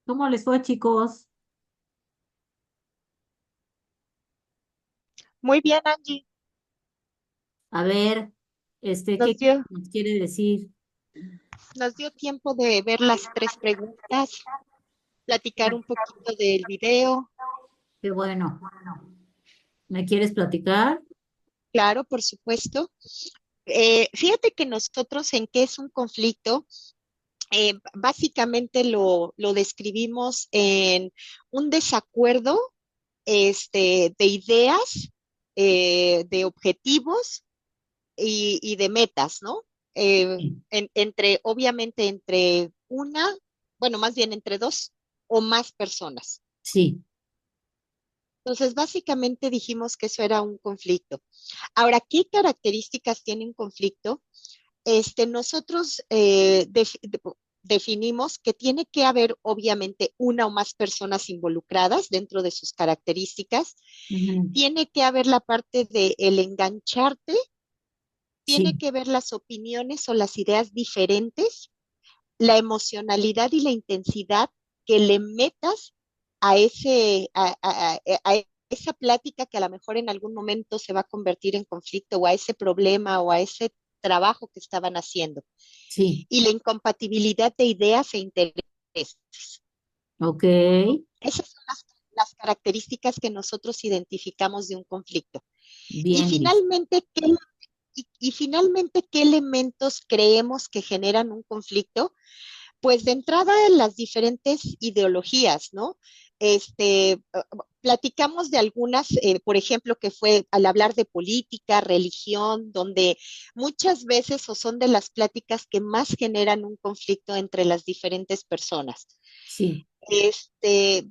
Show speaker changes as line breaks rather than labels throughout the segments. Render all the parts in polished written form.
¿Cómo les fue, chicos?
Muy bien, Angie.
A ver,
Nos
¿qué
dio,
nos quiere decir?
nos dio tiempo de ver las tres preguntas, platicar un poquito del video.
Qué bueno. ¿Me quieres platicar?
Claro, por supuesto. Fíjate que nosotros en qué es un conflicto, básicamente lo describimos en un desacuerdo de ideas, de objetivos y de metas, ¿no?
Sí.
Obviamente, entre una, bueno, más bien entre dos o más personas.
Sí.
Entonces, básicamente dijimos que eso era un conflicto. Ahora, ¿qué características tiene un conflicto? Nosotros definimos que tiene que haber, obviamente, una o más personas involucradas dentro de sus características.
Ujú.
Tiene que haber la parte de el engancharte, tiene
Sí.
que ver las opiniones o las ideas diferentes, la emocionalidad y la intensidad que le metas a a esa plática que a lo mejor en algún momento se va a convertir en conflicto o a ese problema o a ese trabajo que estaban haciendo.
Sí.
Y la incompatibilidad de ideas e intereses.
Ok.
Esas son las características que nosotros identificamos de un conflicto. Y
Bien, Iris.
finalmente, y finalmente, ¿qué elementos creemos que generan un conflicto? Pues de entrada las diferentes ideologías, ¿no? Este, platicamos de algunas, por ejemplo, que fue al hablar de política, religión, donde muchas veces o son de las pláticas que más generan un conflicto entre las diferentes personas.
Sí.
Este,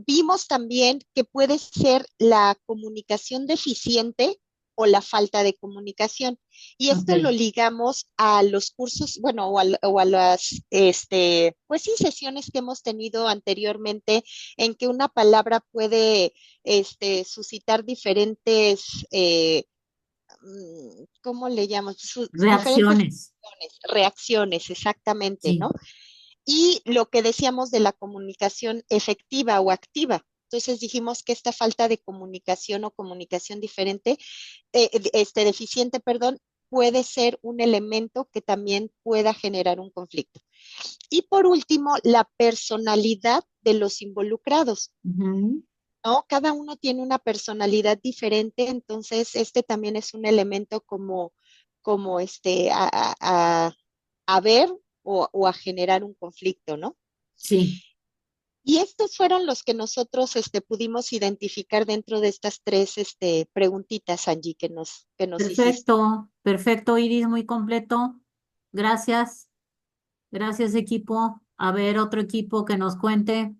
vimos también que puede ser la comunicación deficiente o la falta de comunicación. Y esto lo
Ok.
ligamos a los cursos, bueno, o a las, pues sí, sesiones que hemos tenido anteriormente en que una palabra puede, suscitar diferentes, ¿cómo le llaman? Diferentes
Reacciones.
reacciones, exactamente, ¿no?
Sí.
Y lo que decíamos de la comunicación efectiva o activa. Entonces dijimos que esta falta de comunicación o comunicación diferente, deficiente, perdón, puede ser un elemento que también pueda generar un conflicto. Y por último, la personalidad de los involucrados,
Ujú.
¿no? Cada uno tiene una personalidad diferente, entonces este también es un elemento como a ver o a generar un conflicto, ¿no?
Sí.
Y estos fueron los que nosotros pudimos identificar dentro de estas tres preguntitas, Angie, que nos hiciste.
Perfecto. Perfecto, Iris, muy completo. Gracias. Gracias, equipo. A ver, otro equipo que nos cuente.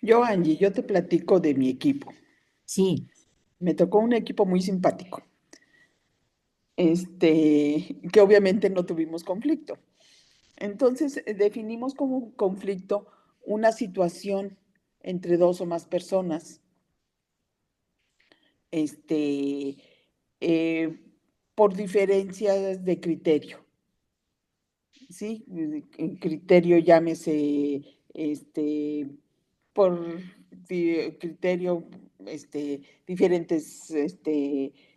Yo, Angie, yo te platico de mi equipo.
Sí.
Me tocó un equipo muy simpático, que obviamente no tuvimos conflicto. Entonces, definimos como conflicto una situación entre dos o más personas, este, eh, por diferencias de criterio, ¿sí? En criterio llámese, por criterio, diferentes,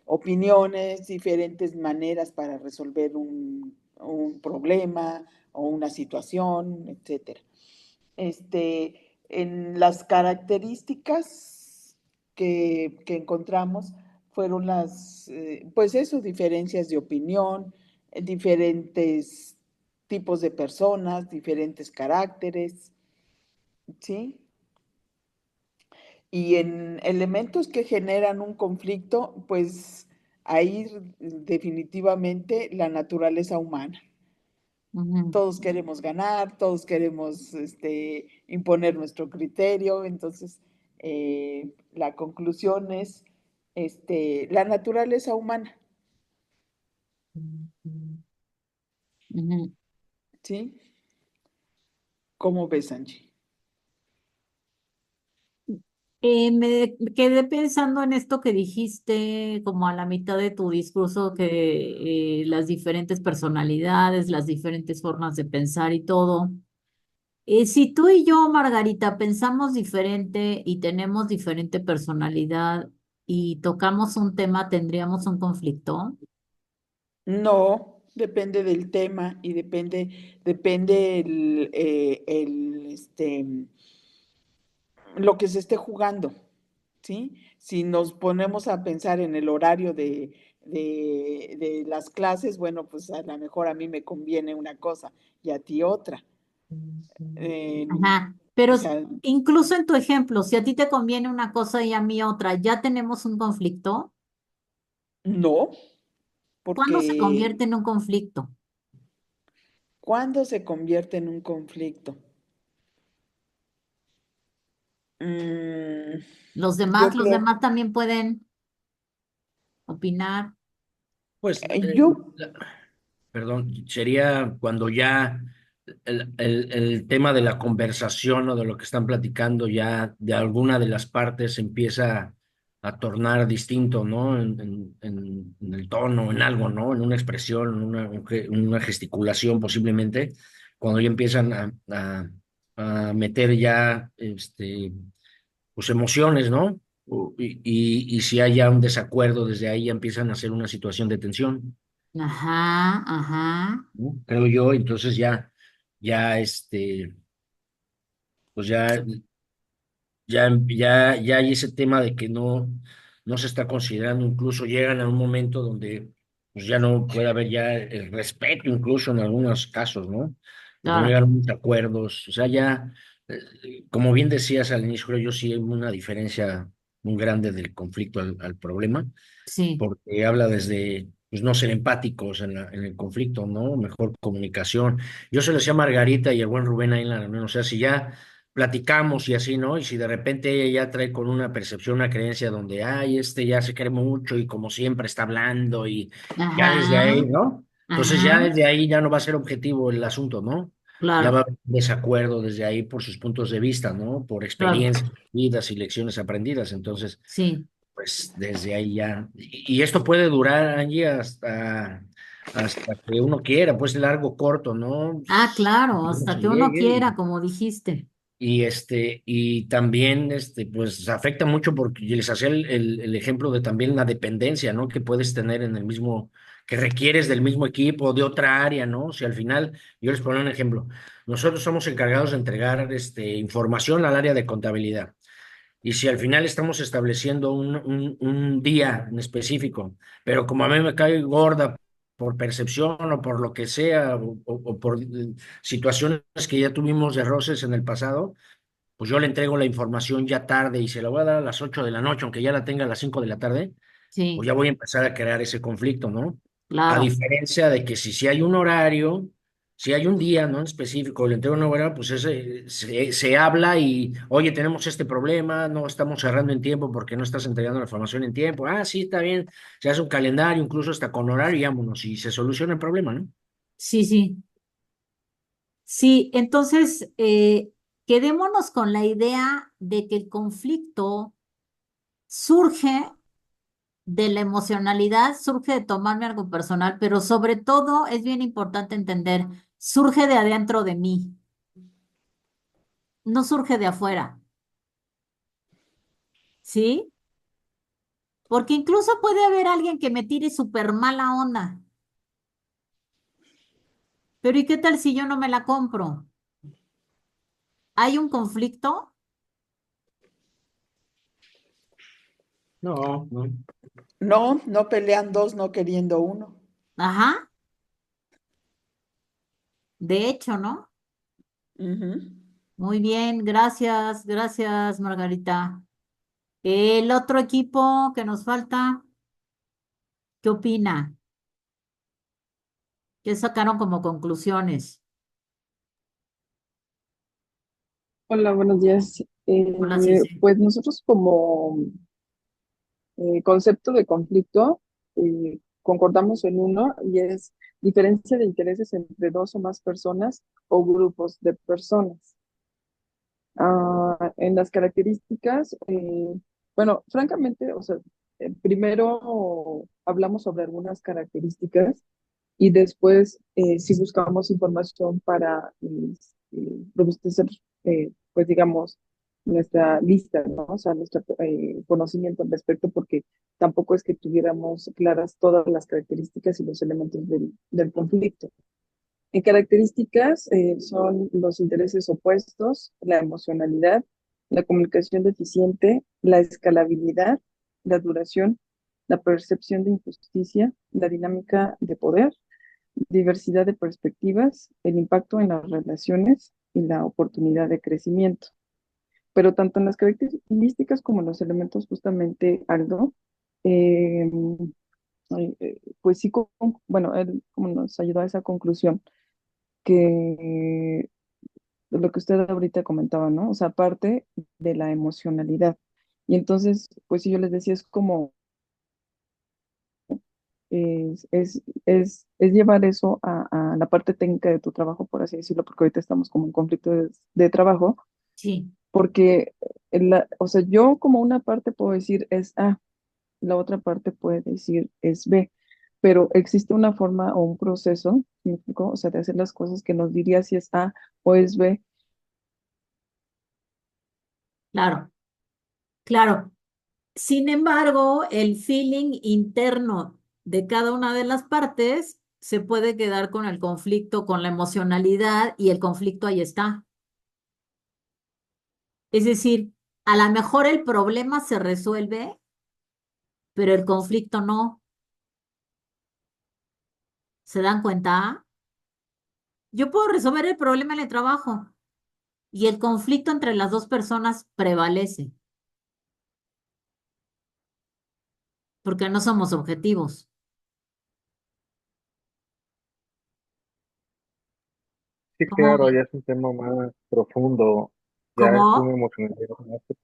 opiniones, diferentes maneras para resolver un problema o una situación, etcétera. En las características que encontramos fueron pues eso, diferencias de opinión, diferentes tipos de personas, diferentes caracteres, ¿sí? Y en elementos que generan un conflicto, pues ahí definitivamente la naturaleza humana.
Ujú.
Todos queremos ganar, todos queremos imponer nuestro criterio, entonces la conclusión es la naturaleza humana.
Ujú.
¿Sí? ¿Cómo ves, Angie?
Me quedé pensando en esto que dijiste como a la mitad de tu discurso, que las diferentes personalidades, las diferentes formas de pensar y todo. Si tú y yo, Margarita, pensamos diferente y tenemos diferente personalidad y tocamos un tema, ¿tendríamos un conflicto?
No, depende del tema y depende lo que se esté jugando, ¿sí? Si nos ponemos a pensar en el horario de las clases, bueno, pues a lo mejor a mí me conviene una cosa y a ti otra. Eh,
Ajá,
o
pero
sea,
incluso en tu ejemplo, si a ti te conviene una cosa y a mí otra, ¿ya tenemos un conflicto?
no,
¿Cuándo se
porque
convierte en un conflicto?
¿cuándo se convierte en un conflicto? Mm, yo
Los
creo,
demás también pueden opinar.
Pues,
yo,
perdón, sería cuando ya el tema de la conversación o de lo que están platicando ya de alguna de las partes empieza a tornar distinto, ¿no? En el tono, en algo, ¿no? En una expresión, en una gesticulación posiblemente, cuando ya empiezan a meter ya, pues emociones, ¿no? Y si hay ya un desacuerdo, desde ahí ya empiezan a ser una situación de tensión,
Ajá, ajá,
¿no? Creo yo, entonces ya, pues ya hay ese tema de que no se está considerando, incluso llegan a un momento donde pues ya no puede haber ya el respeto, incluso en algunos casos, ¿no? Porque no
claro,
llegan a muchos acuerdos, o sea, ya, como bien decías al inicio, creo yo sí hay una diferencia muy grande del conflicto al problema,
sí,
porque habla desde, pues, no ser empáticos en el conflicto, ¿no? Mejor comunicación. Yo se lo decía a Margarita y el buen Rubén ahí en la reunión, o sea, si ya platicamos y así, ¿no? Y si de repente ella ya trae con una percepción, una creencia donde, ay, este ya se cree mucho y como siempre está hablando y ya desde
ajá,
ahí, ¿no? Entonces ya
ajá,
desde ahí ya no va a ser objetivo el asunto, ¿no? Ya va a
claro,
haber un desacuerdo desde ahí por sus puntos de vista, ¿no? Por
claro,
experiencias vidas y lecciones aprendidas. Entonces,
sí.
pues desde ahí ya. Y esto puede durar, Angie, hasta que uno quiera, pues largo, corto, ¿no?
Ah, claro,
Como
hasta
se
que uno
llegue.
quiera, como dijiste.
Y también, pues afecta mucho porque les hacía el ejemplo de también la dependencia, ¿no? Que puedes tener en el mismo, que requieres del mismo equipo, de otra área, ¿no? Si al final, yo les pongo un ejemplo, nosotros somos encargados de entregar, información al área de contabilidad. Y si al final estamos estableciendo un día en específico, pero como a mí me cae gorda por percepción o por lo que sea, o por situaciones que ya tuvimos de roces en el pasado, pues yo le entrego la información ya tarde y se la voy a dar a las 8 de la noche, aunque ya la tenga a las 5 de la tarde, pues
Sí,
ya voy a empezar a crear ese conflicto, ¿no? A
claro.
diferencia de que si hay un horario, si hay un día, ¿no? En específico, le entrego una hora, pues se habla y, oye, tenemos este problema, no estamos cerrando en tiempo porque no estás entregando la información en tiempo. Ah, sí, está bien. Se hace un calendario, incluso hasta con horario, y vámonos, y se soluciona el problema, ¿no?
Sí, sí. Sí, entonces, quedémonos con la idea de que el conflicto surge de la emocionalidad, surge de tomarme algo personal, pero sobre todo es bien importante entender, surge de adentro de mí, no surge de afuera, ¿sí? Porque incluso puede haber alguien que me tire súper mala onda, pero ¿y qué tal si yo no me la compro? ¿Hay un conflicto?
No, no.
no, no pelean dos, no queriendo uno.
Ajá, de hecho, ¿no?
Ujú.
Muy bien, gracias, gracias, Margarita. El otro equipo que nos falta, ¿qué opina? ¿Qué sacaron como conclusiones?
Hola, buenos días.
Hola, sí, sí.
Pues nosotros como concepto de conflicto concordamos en uno y es diferencia de intereses entre dos o más personas o grupos de personas. En las características, bueno, francamente, o sea, primero hablamos sobre algunas características y después si buscamos información para robustecer, pues digamos, nuestra lista, ¿no? O sea, nuestro conocimiento al respecto, porque tampoco es que tuviéramos claras todas las características y los elementos del conflicto. En características son los intereses opuestos, la emocionalidad, la comunicación deficiente, la escalabilidad, la duración, la percepción de injusticia, la dinámica de poder, diversidad de perspectivas, el impacto en las relaciones y la oportunidad de crecimiento. Pero tanto en las características como en los elementos, justamente Aldo, eh, pues sí, bueno, él como nos ayudó a esa conclusión que lo que usted ahorita comentaba, ¿no? O sea, parte de la emocionalidad. Y entonces, pues sí, yo les decía, es como, es llevar eso a la parte técnica de tu trabajo, por así decirlo, porque ahorita estamos como en conflicto de trabajo,
Sí,
porque, o sea, yo como una parte puedo decir es A, la otra parte puede decir es B, pero existe una forma o un proceso, ¿me explico? O sea, de hacer las cosas que nos diría si es A o es B.
claro, claro. Sin embargo, el feeling interno de cada una de las partes se puede quedar con el conflicto, con la emocionalidad y el conflicto ahí está. Es decir, a lo mejor el problema se resuelve, pero el conflicto no. ¿Se dan cuenta? Yo puedo resolver el problema en el trabajo y el conflicto entre las dos personas prevalece porque no somos objetivos.
Sí,
¿Cómo?
claro, ya es un tema más profundo, ya es una
¿Cómo?
emocionalidad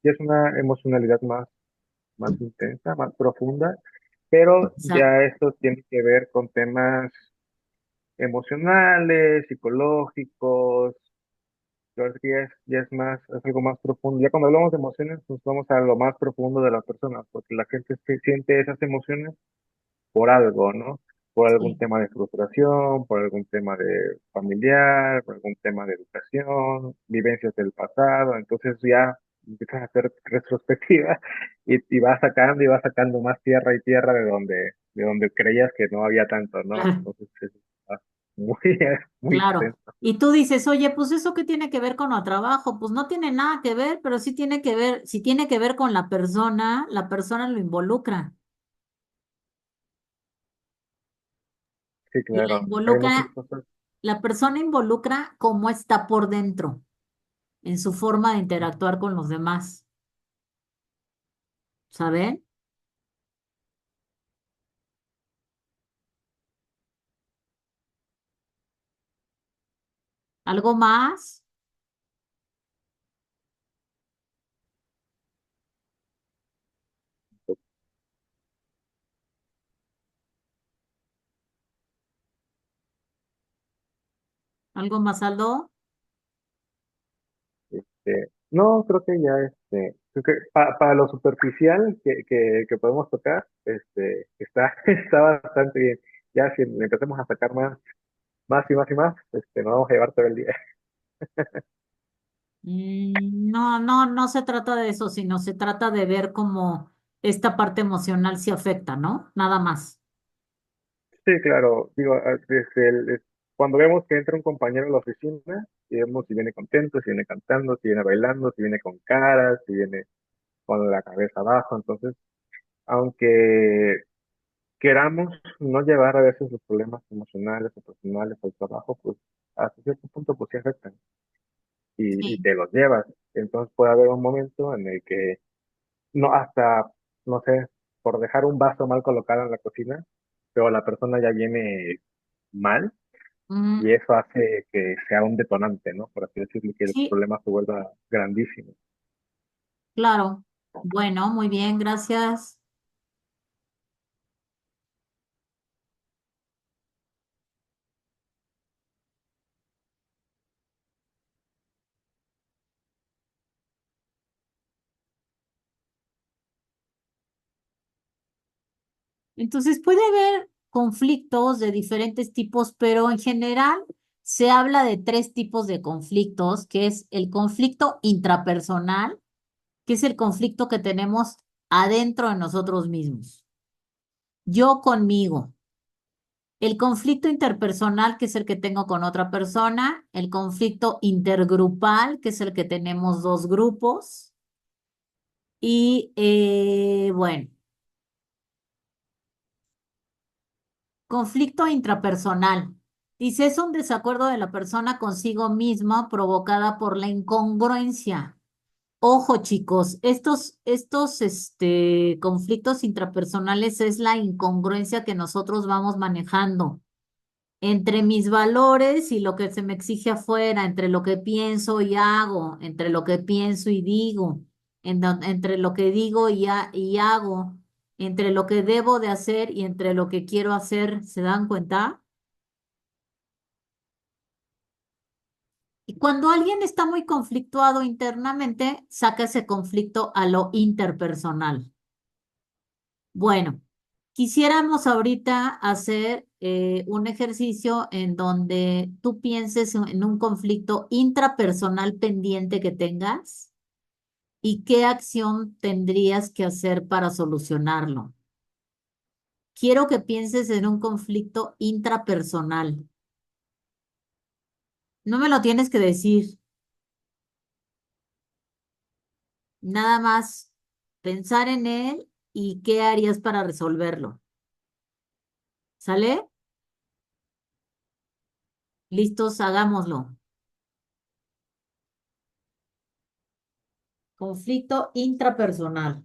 ya es una emocionalidad más intensa, más profunda, pero
Exacto.
ya esto tiene que ver con temas emocionales, psicológicos. Yo creo que ya es más, es algo más profundo. Ya cuando hablamos de emociones, nos vamos a lo más profundo de la persona, porque la gente siente esas emociones por algo, ¿no? Por algún
Sí,
tema de frustración, por algún tema de familiar, por algún tema de educación, vivencias del pasado. Entonces ya empiezas a hacer retrospectiva y vas sacando más tierra y tierra de donde creías que no había tanto, ¿no?
claro,
Entonces es muy, muy
claro.
extenso.
Y tú dices, oye, pues eso qué tiene que ver con el trabajo, pues no tiene nada que ver, pero sí tiene que ver, si tiene que ver con la persona lo involucra
Sí,
y la
claro. Hay muchas
involucra,
cosas.
la persona involucra cómo está por dentro, en su forma de interactuar con los demás, ¿saben? ¿Algo más? ¿Algo más, Aldo?
No, creo que ya, creo que para lo superficial que podemos tocar, está, está bastante bien. Ya si le empecemos a sacar más y más y más, nos vamos a llevar todo el día.
No, no, no se trata de eso, sino se trata de ver cómo esta parte emocional se afecta, ¿no? Nada más.
Sí, claro, digo, cuando vemos que entra un compañero a la oficina, y vemos si viene contento, si viene cantando, si viene bailando, si viene con caras, si viene con la cabeza abajo, entonces, aunque queramos no llevar a veces los problemas emocionales o personales al trabajo, pues hasta cierto punto pues sí afectan y
Sí.
te los llevas. Entonces puede haber un momento en el que no, hasta, no sé, por dejar un vaso mal colocado en la cocina, pero la persona ya viene mal y
Mm,
eso hace que sea un detonante, ¿no? Por así decirlo, que el
sí,
problema se vuelva grandísimo.
claro. Bueno, muy bien, gracias. Entonces puede haber conflictos de diferentes tipos, pero en general se habla de tres tipos de conflictos, que es el conflicto intrapersonal, que es el conflicto que tenemos adentro de nosotros mismos. Yo conmigo. El conflicto interpersonal, que es el que tengo con otra persona. El conflicto intergrupal, que es el que tenemos dos grupos. Y bueno, conflicto intrapersonal. Dice, es un desacuerdo de la persona consigo misma provocada por la incongruencia. Ojo, chicos, estos conflictos intrapersonales es la incongruencia que nosotros vamos manejando entre mis valores y lo que se me exige afuera, entre lo que pienso y hago, entre lo que pienso y digo, entre lo que digo y hago, entre lo que debo de hacer y entre lo que quiero hacer. ¿Se dan cuenta? Y cuando alguien está muy conflictuado internamente, saca ese conflicto a lo interpersonal. Bueno, quisiéramos ahorita hacer un ejercicio en donde tú pienses en un conflicto intrapersonal pendiente que tengas y qué acción tendrías que hacer para solucionarlo. Quiero que pienses en un conflicto intrapersonal. No me lo tienes que decir, nada más pensar en él y qué harías para resolverlo. ¿Sale? Listos, hagámoslo. Conflicto intrapersonal.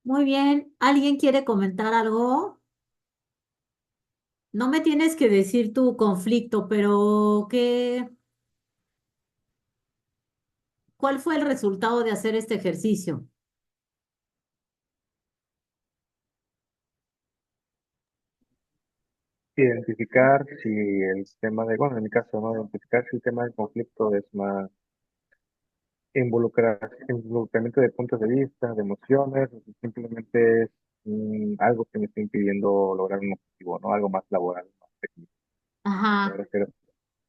Muy bien. ¿Alguien quiere comentar algo? No me tienes que decir tu conflicto, pero ¿cuál fue el resultado de hacer este ejercicio?
Identificar si el tema de, bueno, en mi caso, ¿no? Identificar si el tema del conflicto es más involucramiento de puntos de vista, de emociones, o si simplemente es algo que me está impidiendo lograr un objetivo, ¿no? Algo más laboral, más técnico.
Ajá,
Poder hacer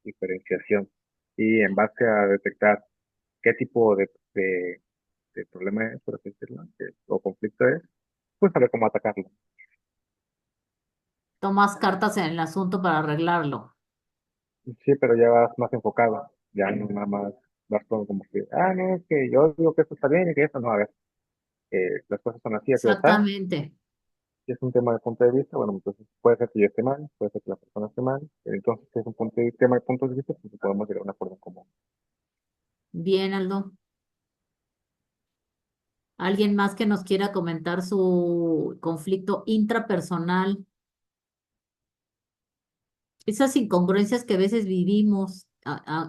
diferenciación. Y en base a detectar qué tipo de problema es, por así decirlo, o conflicto es, pues saber cómo atacarlo.
tomas cartas en el asunto para arreglarlo.
Sí, pero ya vas más enfocado, ya no nada más vas como que, no, es que yo digo que esto está bien y que esto no, a ver, las cosas son así, así, así.
Exactamente.
Si es un tema de punto de vista, bueno, entonces puede ser que yo esté mal, puede ser que la persona esté mal, entonces si es un tema de puntos de vista, pues podemos llegar a un acuerdo en común.
Bien, Aldo. ¿Alguien más que nos quiera comentar su conflicto intrapersonal? Esas incongruencias que a veces vivimos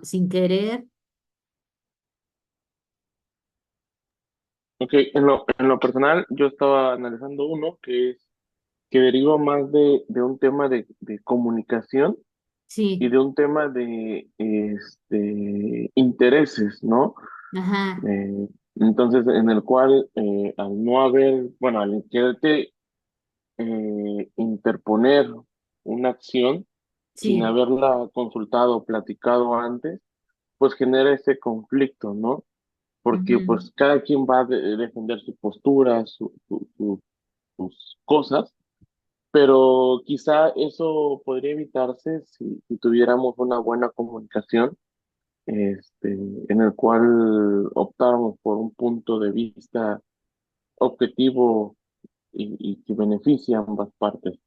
sin querer.
Ok, en lo personal, yo estaba analizando uno que deriva más de un tema de comunicación y
Sí,
de un tema de intereses, ¿no?
ajá,
Entonces, en el cual, al no haber, bueno, al quererte interponer una acción sin
sí.
haberla consultado o platicado antes, pues genera ese conflicto, ¿no? Porque
Ujú,
pues cada quien va a defender su postura, sus cosas, pero quizá eso podría evitarse si tuviéramos una buena comunicación, en el cual optáramos por un punto de vista objetivo y que beneficie a ambas partes.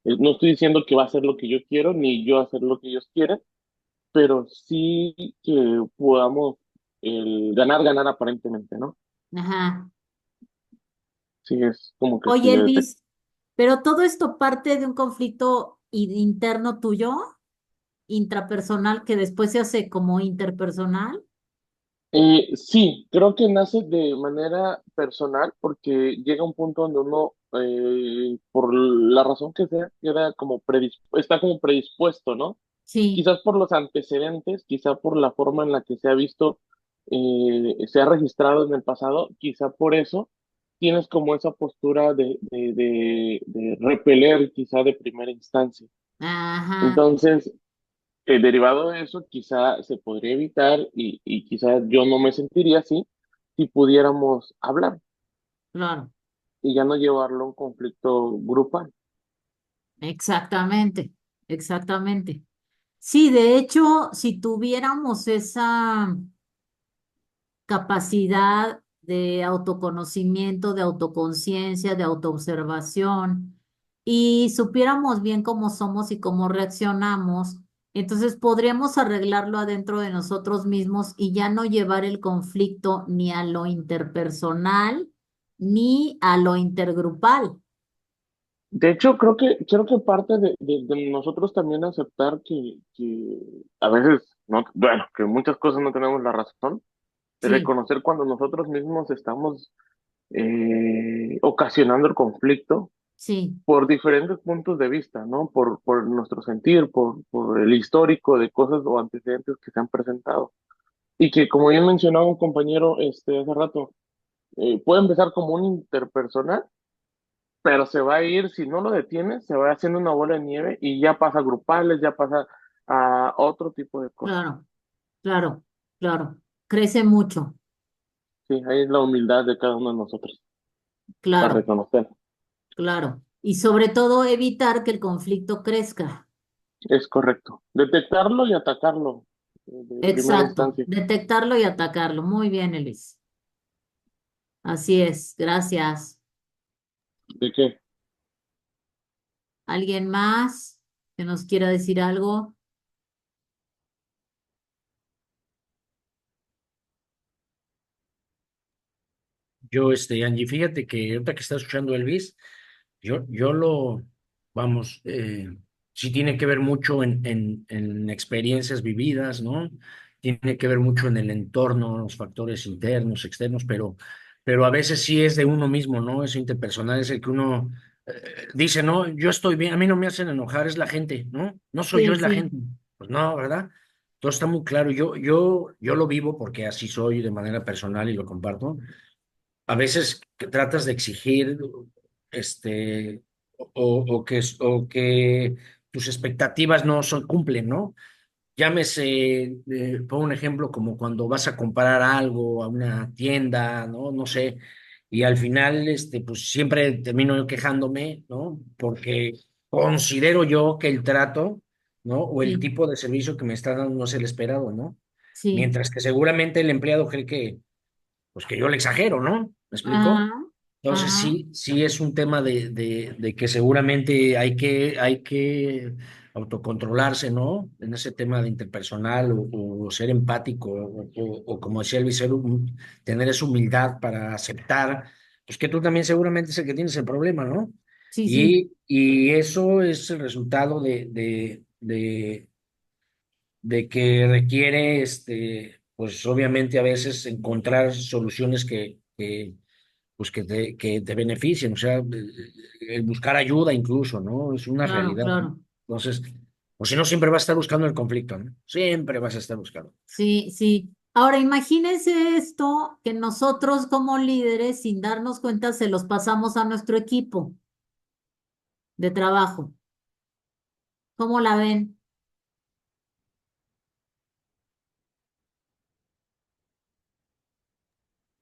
No estoy diciendo que va a ser lo que yo quiero, ni yo hacer lo que ellos quieren, pero sí que podamos ganar, ganar aparentemente, ¿no?
ajá.
Sí, es como que se
Oye,
le detecta.
Elvis, pero todo esto parte de un conflicto interno tuyo, intrapersonal, que después se hace como interpersonal.
Sí, creo que nace de manera personal porque llega un punto donde uno, por la razón que sea, queda como está como predispuesto, ¿no?
Sí.
Quizás por los antecedentes, quizá por la forma en la que se ha visto, se ha registrado en el pasado, quizá por eso tienes como esa postura de repeler quizá de primera instancia.
Ajá,
Entonces, derivado de eso, quizá se podría evitar y quizá yo no me sentiría así si pudiéramos hablar
claro,
y ya no llevarlo a un conflicto grupal.
exactamente, exactamente. Sí, de hecho, si tuviéramos esa capacidad de autoconocimiento, de autoconciencia, de autoobservación, y supiéramos bien cómo somos y cómo reaccionamos, entonces podríamos arreglarlo adentro de nosotros mismos y ya no llevar el conflicto ni a lo interpersonal ni a lo intergrupal.
De hecho, creo que parte de nosotros también aceptar que a veces, no, bueno, que muchas cosas no tenemos la razón, de
Sí,
reconocer cuando nosotros mismos estamos ocasionando el conflicto
sí,
por diferentes puntos de vista, ¿no? Por nuestro sentir, por el histórico de cosas o antecedentes que se han presentado. Y que, como bien mencionaba un compañero hace rato, puede empezar como un interpersonal, pero se va a ir, si no lo detienes, se va haciendo una bola de nieve y ya pasa a grupales, ya pasa a otro tipo de cosas.
claro, claro, claro. Crece mucho,
Sí, ahí es la humildad de cada uno de nosotros para
claro,
reconocer.
claro. Y sobre todo evitar que el conflicto crezca.
Es correcto. Detectarlo y atacarlo de primera
Exacto,
instancia.
detectarlo y atacarlo. Muy bien, Elis. Así es, gracias.
¿De qué?
¿Alguien más que nos quiera decir algo?
Angie, fíjate que ahorita que está escuchando Elvis, yo vamos, sí tiene que ver mucho en experiencias vividas, ¿no? Tiene que ver mucho en el entorno, los factores internos, externos, pero a veces sí es de uno mismo, ¿no? Es interpersonal, es el que uno dice, no, yo estoy bien, a mí no me hacen enojar, es la gente, ¿no? No soy yo,
Sí,
es la
sí.
gente. Pues no, ¿verdad? Todo está muy claro. Yo lo vivo porque así soy de manera personal y lo comparto. A veces que tratas de exigir este o que tus expectativas no son cumplen, ¿no? Llámese, pongo un ejemplo como cuando vas a comprar algo a una tienda, ¿no? No sé, y al final, pues siempre termino yo quejándome, ¿no? Porque considero yo que el trato, ¿no? O el
Sí,
tipo de servicio que me está dando no es el esperado, ¿no?
sí.
Mientras que seguramente el empleado cree pues que yo le exagero, ¿no? ¿Me explico?
Ajá,
Entonces
ajá.
sí es un tema de que seguramente hay que autocontrolarse, ¿no? En ese tema de interpersonal o ser empático o como decía Luis, tener esa humildad para aceptar, pues que tú también seguramente es el que tienes el problema, ¿no?
Sí, sí.
Y eso es el resultado de que requiere, pues obviamente a veces encontrar soluciones pues que te beneficien, o sea, el buscar ayuda incluso, ¿no? Es una
Claro,
realidad, ¿no?
claro.
Entonces, o si no, siempre vas a estar buscando el conflicto, ¿no? Siempre vas a estar buscando.
Sí, sí. Ahora, imagínense esto que nosotros como líderes, sin darnos cuenta, se los pasamos a nuestro equipo de trabajo. ¿Cómo la ven?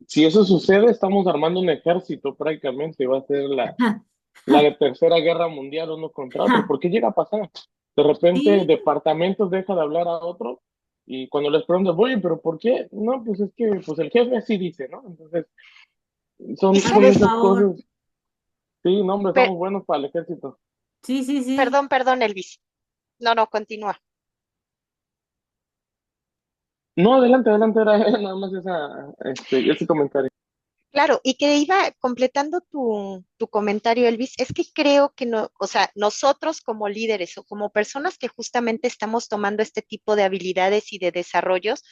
Si eso sucede, estamos armando un ejército prácticamente, va a ser la de Tercera Guerra Mundial uno contra otro. ¿Por qué llega a pasar? De repente,
Sí,
departamentos deja de hablar a otro y cuando les preguntas, oye, ¿pero por qué? No, pues es que pues el jefe así dice, ¿no? Entonces,
Y
son
hazme
sabes,
esas
favor.
cosas. Sí, no, hombre,
per-
estamos buenos para el ejército.
Sí, sí, sí.
perdón, Elvis. No, no, continúa.
No, adelante, adelante, era nada más ese comentario.
Claro, y que iba completando tu comentario, Elvis, es que creo que no, o sea, nosotros como líderes o como personas que justamente estamos tomando este tipo de habilidades y de desarrollos,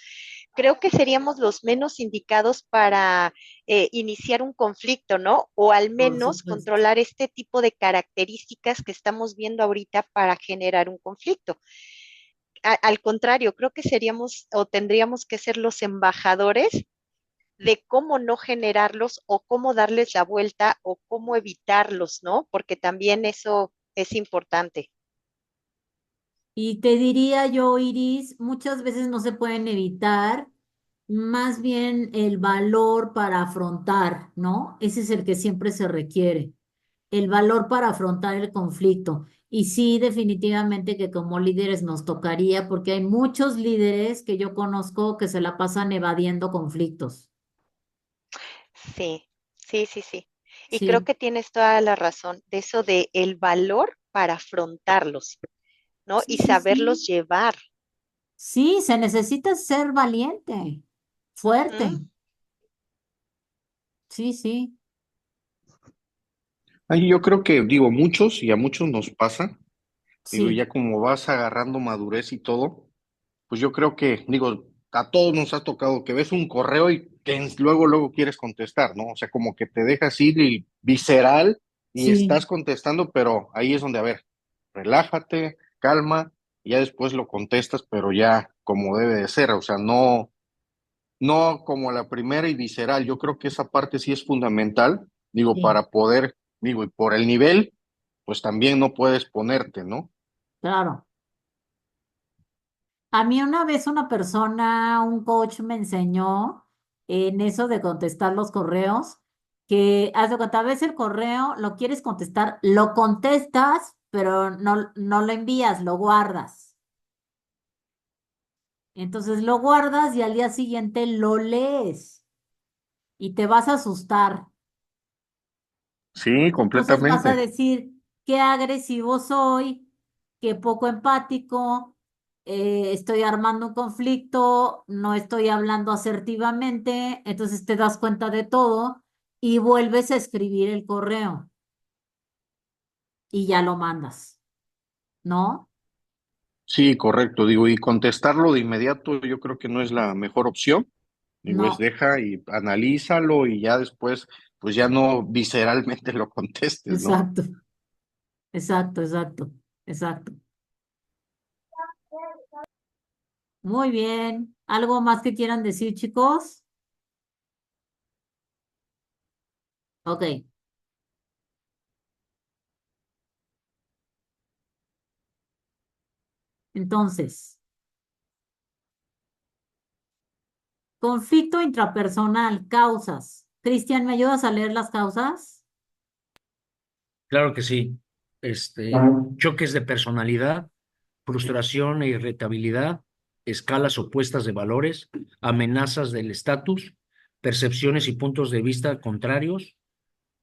creo que seríamos los menos indicados para iniciar un conflicto, ¿no? O al
Por
menos
supuesto.
controlar este tipo de características que estamos viendo ahorita para generar un conflicto. Al contrario, creo que seríamos o tendríamos que ser los embajadores de cómo no generarlos o cómo darles la vuelta o cómo evitarlos, ¿no? Porque también eso es importante.
Y te diría yo, Iris, muchas veces no se pueden evitar, más bien el valor para afrontar, ¿no? Ese es el que siempre se requiere, el valor para afrontar el conflicto. Y sí, definitivamente que como líderes nos tocaría, porque hay muchos líderes que yo conozco que se la pasan evadiendo conflictos.
Sí, sí, sí, sí. Y creo
Sí,
que tienes toda la razón de eso de el valor para afrontarlos, ¿no?
sí,
Y
sí,
saberlos
sí.
llevar.
Sí, se necesita ser valiente, fuerte.
Ujú.
Sí, sí,
Ay, yo creo que, digo, muchos y a muchos nos pasa, digo,
sí,
ya como vas agarrando madurez y todo, pues yo creo que, digo, a todos nos ha tocado que ves un correo y que luego quieres contestar, ¿no? O sea, como que te dejas ir y visceral y
sí.
estás contestando, pero ahí es donde, a ver, relájate, calma, y ya después lo contestas, pero ya como debe de ser, o sea, no como la primera y visceral. Yo creo que esa parte sí es fundamental, digo,
Sí,
para poder, digo, y por el nivel, pues también no puedes ponerte, ¿no?
claro. A mí una vez una persona, un coach me enseñó en eso de contestar los correos, que haz de cuenta, ves el correo, lo quieres contestar, lo contestas, pero no lo envías, lo guardas. Entonces lo guardas y al día siguiente lo lees y te vas a asustar.
Sí,
Entonces vas a
completamente.
decir qué agresivo soy, qué poco empático, estoy armando un conflicto, no estoy hablando asertivamente, entonces te das cuenta de todo y vuelves a escribir el correo y ya lo mandas, ¿no?
Sí, correcto, digo, y contestarlo de inmediato yo creo que no es la mejor opción. Digo, es
No,
deja y analízalo y ya después, pues ya no visceralmente lo contestes, ¿no?
exacto, exacto, exacto, exacto. Muy bien. ¿Algo más que quieran decir, chicos? Ok, entonces, conflicto intrapersonal, causas. Cristian, ¿me ayudas a leer las causas?
Claro que sí. Choques de personalidad, frustración e irritabilidad, escalas opuestas de valores, amenazas del estatus, percepciones y puntos de vista contrarios,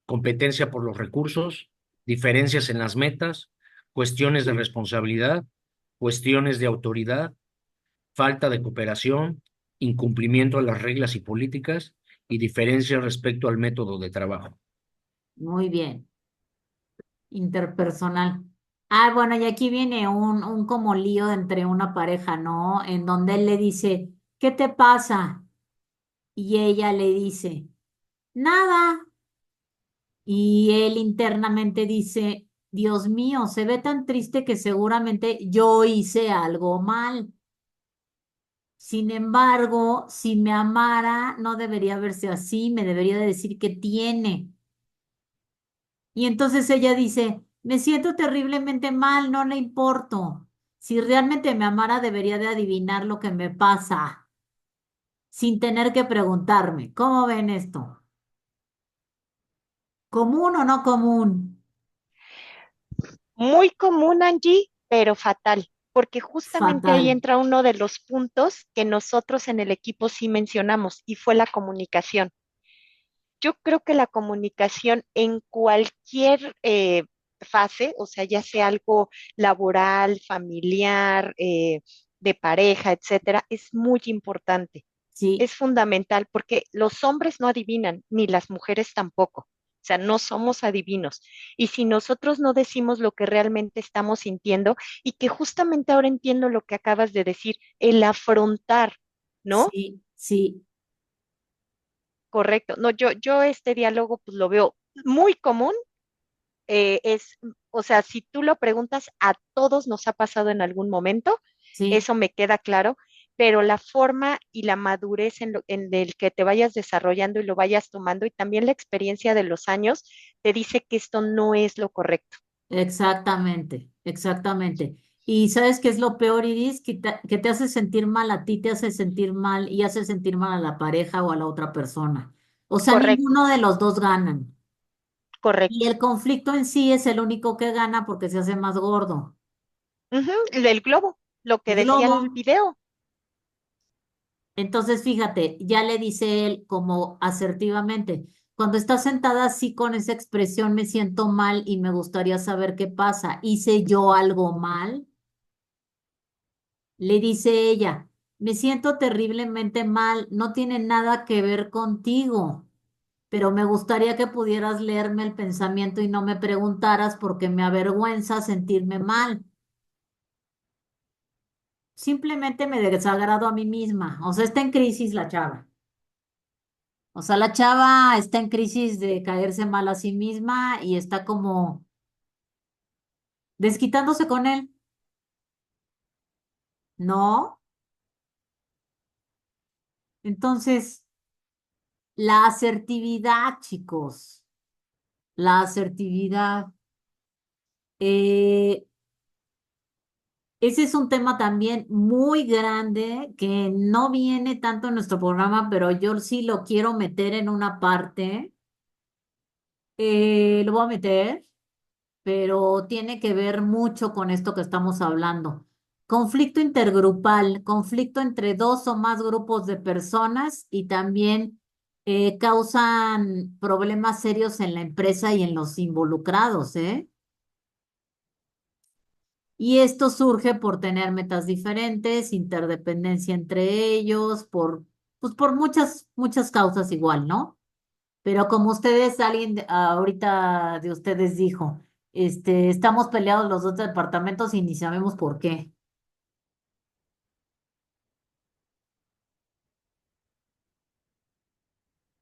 competencia por los recursos, diferencias en las metas, cuestiones de responsabilidad, cuestiones de autoridad, falta de cooperación, incumplimiento de las reglas y políticas y diferencias respecto al método de trabajo.
Muy bien. Interpersonal. Ah, bueno, y aquí viene un como lío entre una pareja, ¿no? En donde él le dice, ¿qué te pasa? Y ella le dice, nada. Y él internamente dice, Dios mío, se ve tan triste que seguramente yo hice algo mal. Sin embargo, si me amara, no debería verse así, me debería de decir que tiene. Y entonces ella dice, me siento terriblemente mal, no le importo. Si realmente me amara, debería de adivinar lo que me pasa, sin tener que preguntarme. ¿Cómo ven esto? ¿Común o no común?
Muy común, Angie, pero fatal, porque justamente
Fatal.
ahí entra uno de los puntos que nosotros en el equipo sí mencionamos y fue la comunicación. Yo creo que la comunicación en cualquier fase, o sea, ya sea algo laboral, familiar, de pareja, etcétera, es muy importante.
Sí,
Es fundamental porque los hombres no adivinan, ni las mujeres tampoco. O sea, no somos adivinos. Y si nosotros no decimos lo que realmente estamos sintiendo, y que justamente ahora entiendo lo que acabas de decir, el afrontar, ¿no?
sí, sí,
Correcto. No, yo este diálogo pues lo veo muy común. O sea, si tú lo preguntas, a todos nos ha pasado en algún momento,
sí.
eso me queda claro, pero la forma y la madurez en el que te vayas desarrollando y lo vayas tomando y también la experiencia de los años te dice que esto no es lo correcto.
Exactamente, exactamente. Y ¿sabes qué es lo peor, Iris? Que te hace sentir mal a ti, te hace sentir mal y hace sentir mal a la pareja o a la otra persona. O sea,
Correcto,
ninguno de los dos ganan. Y
correcto.
el conflicto en sí es el único que gana porque se hace más gordo.
Ujú, del globo, lo que
El
decía el
globo.
video.
Entonces, fíjate, ya le dice él como asertivamente, cuando estás sentada así con esa expresión, me siento mal y me gustaría saber qué pasa. ¿Hice yo algo mal? Le dice ella, me siento terriblemente mal, no tiene nada que ver contigo, pero me gustaría que pudieras leerme el pensamiento y no me preguntaras porque me avergüenza sentirme mal. Simplemente me desagrado a mí misma. O sea, está en crisis la chava. O sea, la chava está en crisis de caerse mal a sí misma y está como desquitándose con él. ¿No? Entonces, la asertividad, chicos, la asertividad. Eh, Ese es un tema también muy grande que no viene tanto en nuestro programa, pero yo sí lo quiero meter en una parte. Lo voy a meter, pero tiene que ver mucho con esto que estamos hablando. Conflicto intergrupal, conflicto entre dos o más grupos de personas y también causan problemas serios en la empresa y en los involucrados, ¿eh? Y esto surge por tener metas diferentes, interdependencia entre ellos, pues por muchas, muchas causas igual, ¿no? Pero como ustedes, ahorita de ustedes dijo, estamos peleados los dos departamentos y ni sabemos por qué.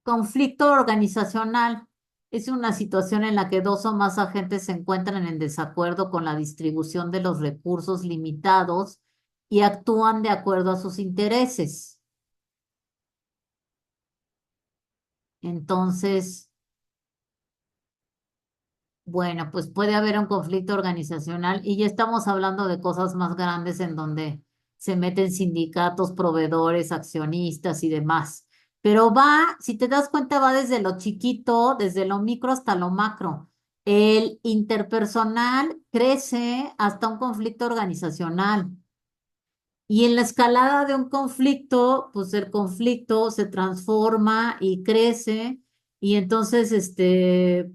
Conflicto organizacional es una situación en la que dos o más agentes se encuentran en desacuerdo con la distribución de los recursos limitados y actúan de acuerdo a sus intereses. Entonces, bueno, pues puede haber un conflicto organizacional y ya estamos hablando de cosas más grandes en donde se meten sindicatos, proveedores, accionistas y demás. Pero va, si te das cuenta, va desde lo chiquito, desde lo micro hasta lo macro. El interpersonal crece hasta un conflicto organizacional. Y en la escalada de un conflicto, pues el conflicto se transforma y crece y entonces,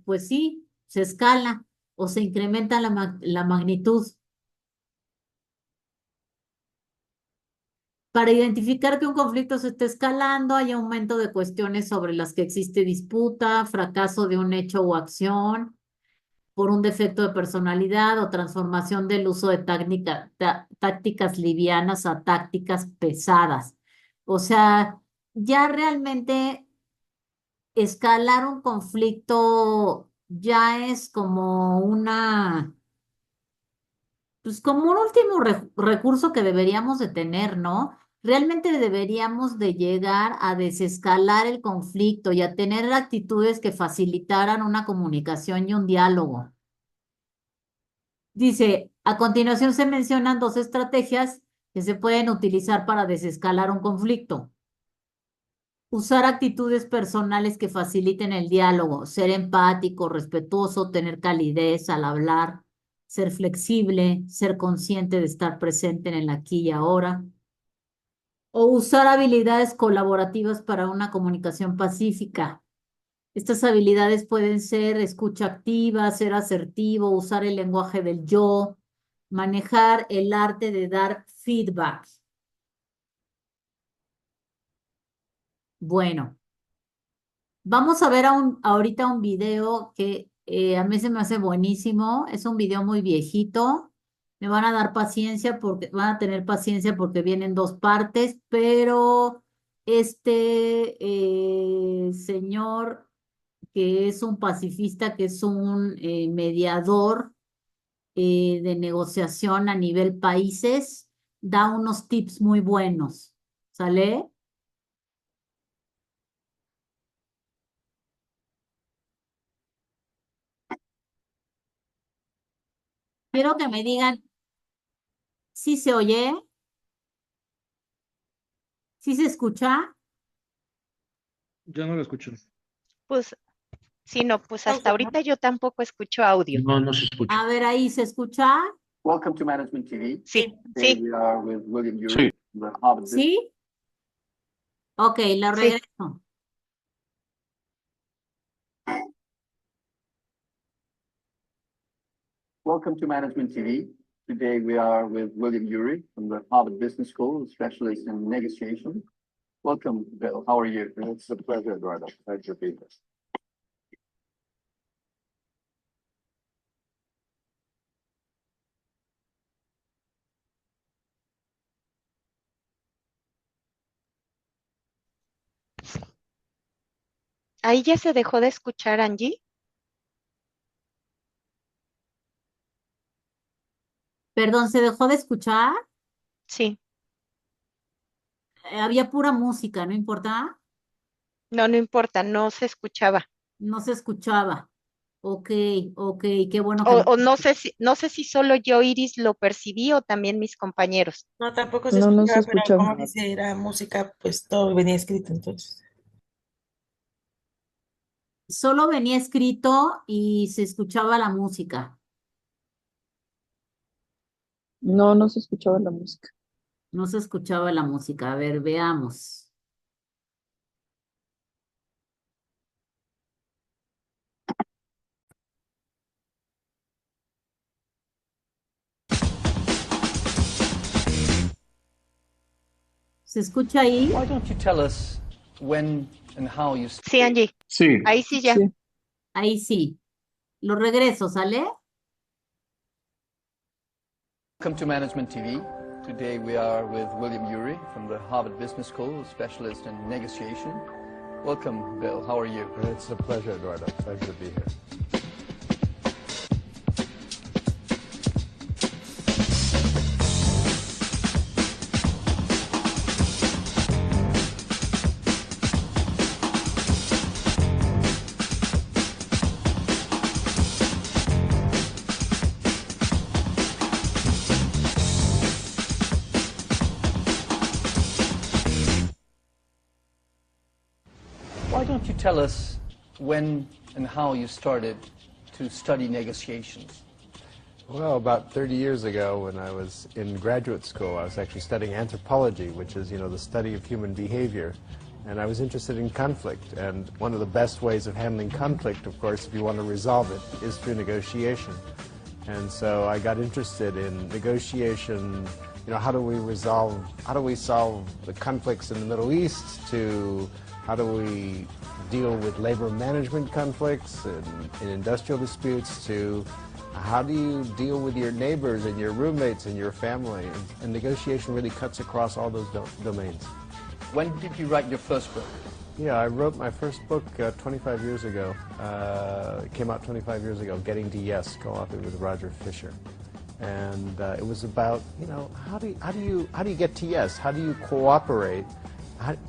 pues sí, se escala o se incrementa la magnitud. Para identificar que un conflicto se está escalando, hay aumento de cuestiones sobre las que existe disputa, fracaso de un hecho o acción por un defecto de personalidad o transformación del uso de tácticas livianas a tácticas pesadas. O sea, ya realmente escalar un conflicto ya es como pues como un último recurso que deberíamos de tener, ¿no? Realmente deberíamos de llegar a desescalar el conflicto y a tener actitudes que facilitaran una comunicación y un diálogo. Dice, a continuación se mencionan dos estrategias que se pueden utilizar para desescalar un conflicto. Usar actitudes personales que faciliten el diálogo, ser empático, respetuoso, tener calidez al hablar, ser flexible, ser consciente de estar presente en el aquí y ahora. O usar habilidades colaborativas para una comunicación pacífica. Estas habilidades pueden ser escucha activa, ser asertivo, usar el lenguaje del yo, manejar el arte de dar feedback. Bueno, vamos a ver ahorita un video que a mí se me hace buenísimo. Es un video muy viejito. Me van a dar paciencia porque van a tener paciencia porque vienen dos partes, pero señor que es un pacifista, que es un mediador de negociación a nivel países, da unos tips muy buenos. ¿Sale? Quiero que me digan si se oye, si se escucha.
Yo no lo escucho.
Pues sí, no, pues hasta ahorita yo tampoco escucho audio.
No, no se escucha.
A ver, ahí se escucha.
Welcome to Management TV.
Sí,
Today
sí,
we are with William
Sí.
Ury, the Harvard Business.
¿Sí? Ok, la
sí.
regreso.
Welcome to Management TV. Today we are with William Ury from the Harvard Business School, a specialist in negotiation. Welcome, Bill. How are you? It's a pleasure, Eduardo. Glad you're being here.
Ahí ya se dejó de escuchar, Angie.
Perdón, ¿se dejó de escuchar?
Sí,
Había pura música, ¿no importa?
no, no importa, no se escuchaba.
No se escuchaba. Ok, ok, qué bueno que
O no sé si solo yo, Iris, lo percibí o también mis compañeros.
No, tampoco se
No se
escuchaba, pero
escuchaba.
como dice, era música, pues todo venía escrito entonces.
solo venía escrito y se escuchaba la música.
No se escuchaba la música.
No se escuchaba la música. A ver, veamos. ¿Se escucha ahí?
Why don't you tell us when and how you
Sí, Angie.
Sí.
Ahí sí ya.
Sí.
Ahí sí. Lo regreso, ¿sale?
Welcome to Management TV. Today we are with William Ury from the Harvard Business School, a specialist in negotiation. Welcome, Bill. How are you?
It's a pleasure, Eduardo. Pleasure to be here.
Why don't you tell us when and how you started to study negotiations?
Well, about 30 years ago, when I was in graduate school, I was actually studying anthropology, which is, the study of human behavior. And I was interested in conflict. And one of the best ways of handling conflict, of course, if you want to resolve it, is through negotiation. And so I got interested in negotiation, how do we solve the conflicts in the Middle East, to how do we deal with labor management conflicts and in industrial disputes, to how do you deal with your neighbors and your roommates and your family? And negotiation really cuts across all those domains.
When did you write your first book?
Yeah, I wrote my first book 25 years ago. It came out 25 years ago, Getting to Yes, co-authored with Roger Fisher. And it was about, how do you get to yes? How do you cooperate?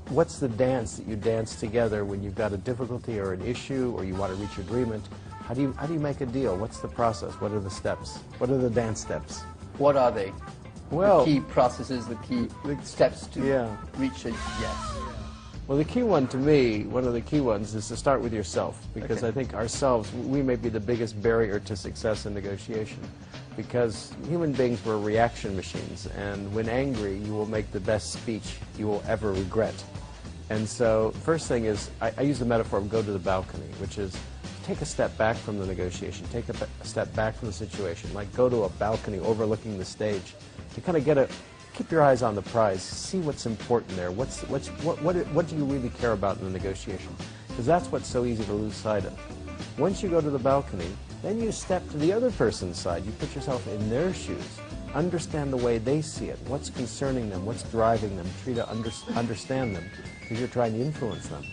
What's the dance that you dance together when you've got a difficulty or an issue or you want to reach agreement? How do you make a deal? What's the process? What are the steps? What are the dance steps?
What are they?
Well,
the key processes, the key steps to reach a yes.
Well, the key one to me, one of the key ones, is to start with yourself, because I think ourselves, we may be the biggest barrier to success in negotiation, because human beings were reaction machines, and when angry, you will make the best speech you will ever regret. And so, first thing is, I use the metaphor of go to the balcony, which is take a step back from the negotiation, take a step back from the situation, like go to a balcony overlooking the stage, to kind of keep your eyes on the prize, see what's important there, what do you really care about in the negotiation? Because that's what's so easy to lose sight of. Once you go to the balcony, then you step to the other person's side, you put yourself in their shoes, understand the way they see it, what's concerning them, what's driving them, try to understand them, because you're trying to influence them.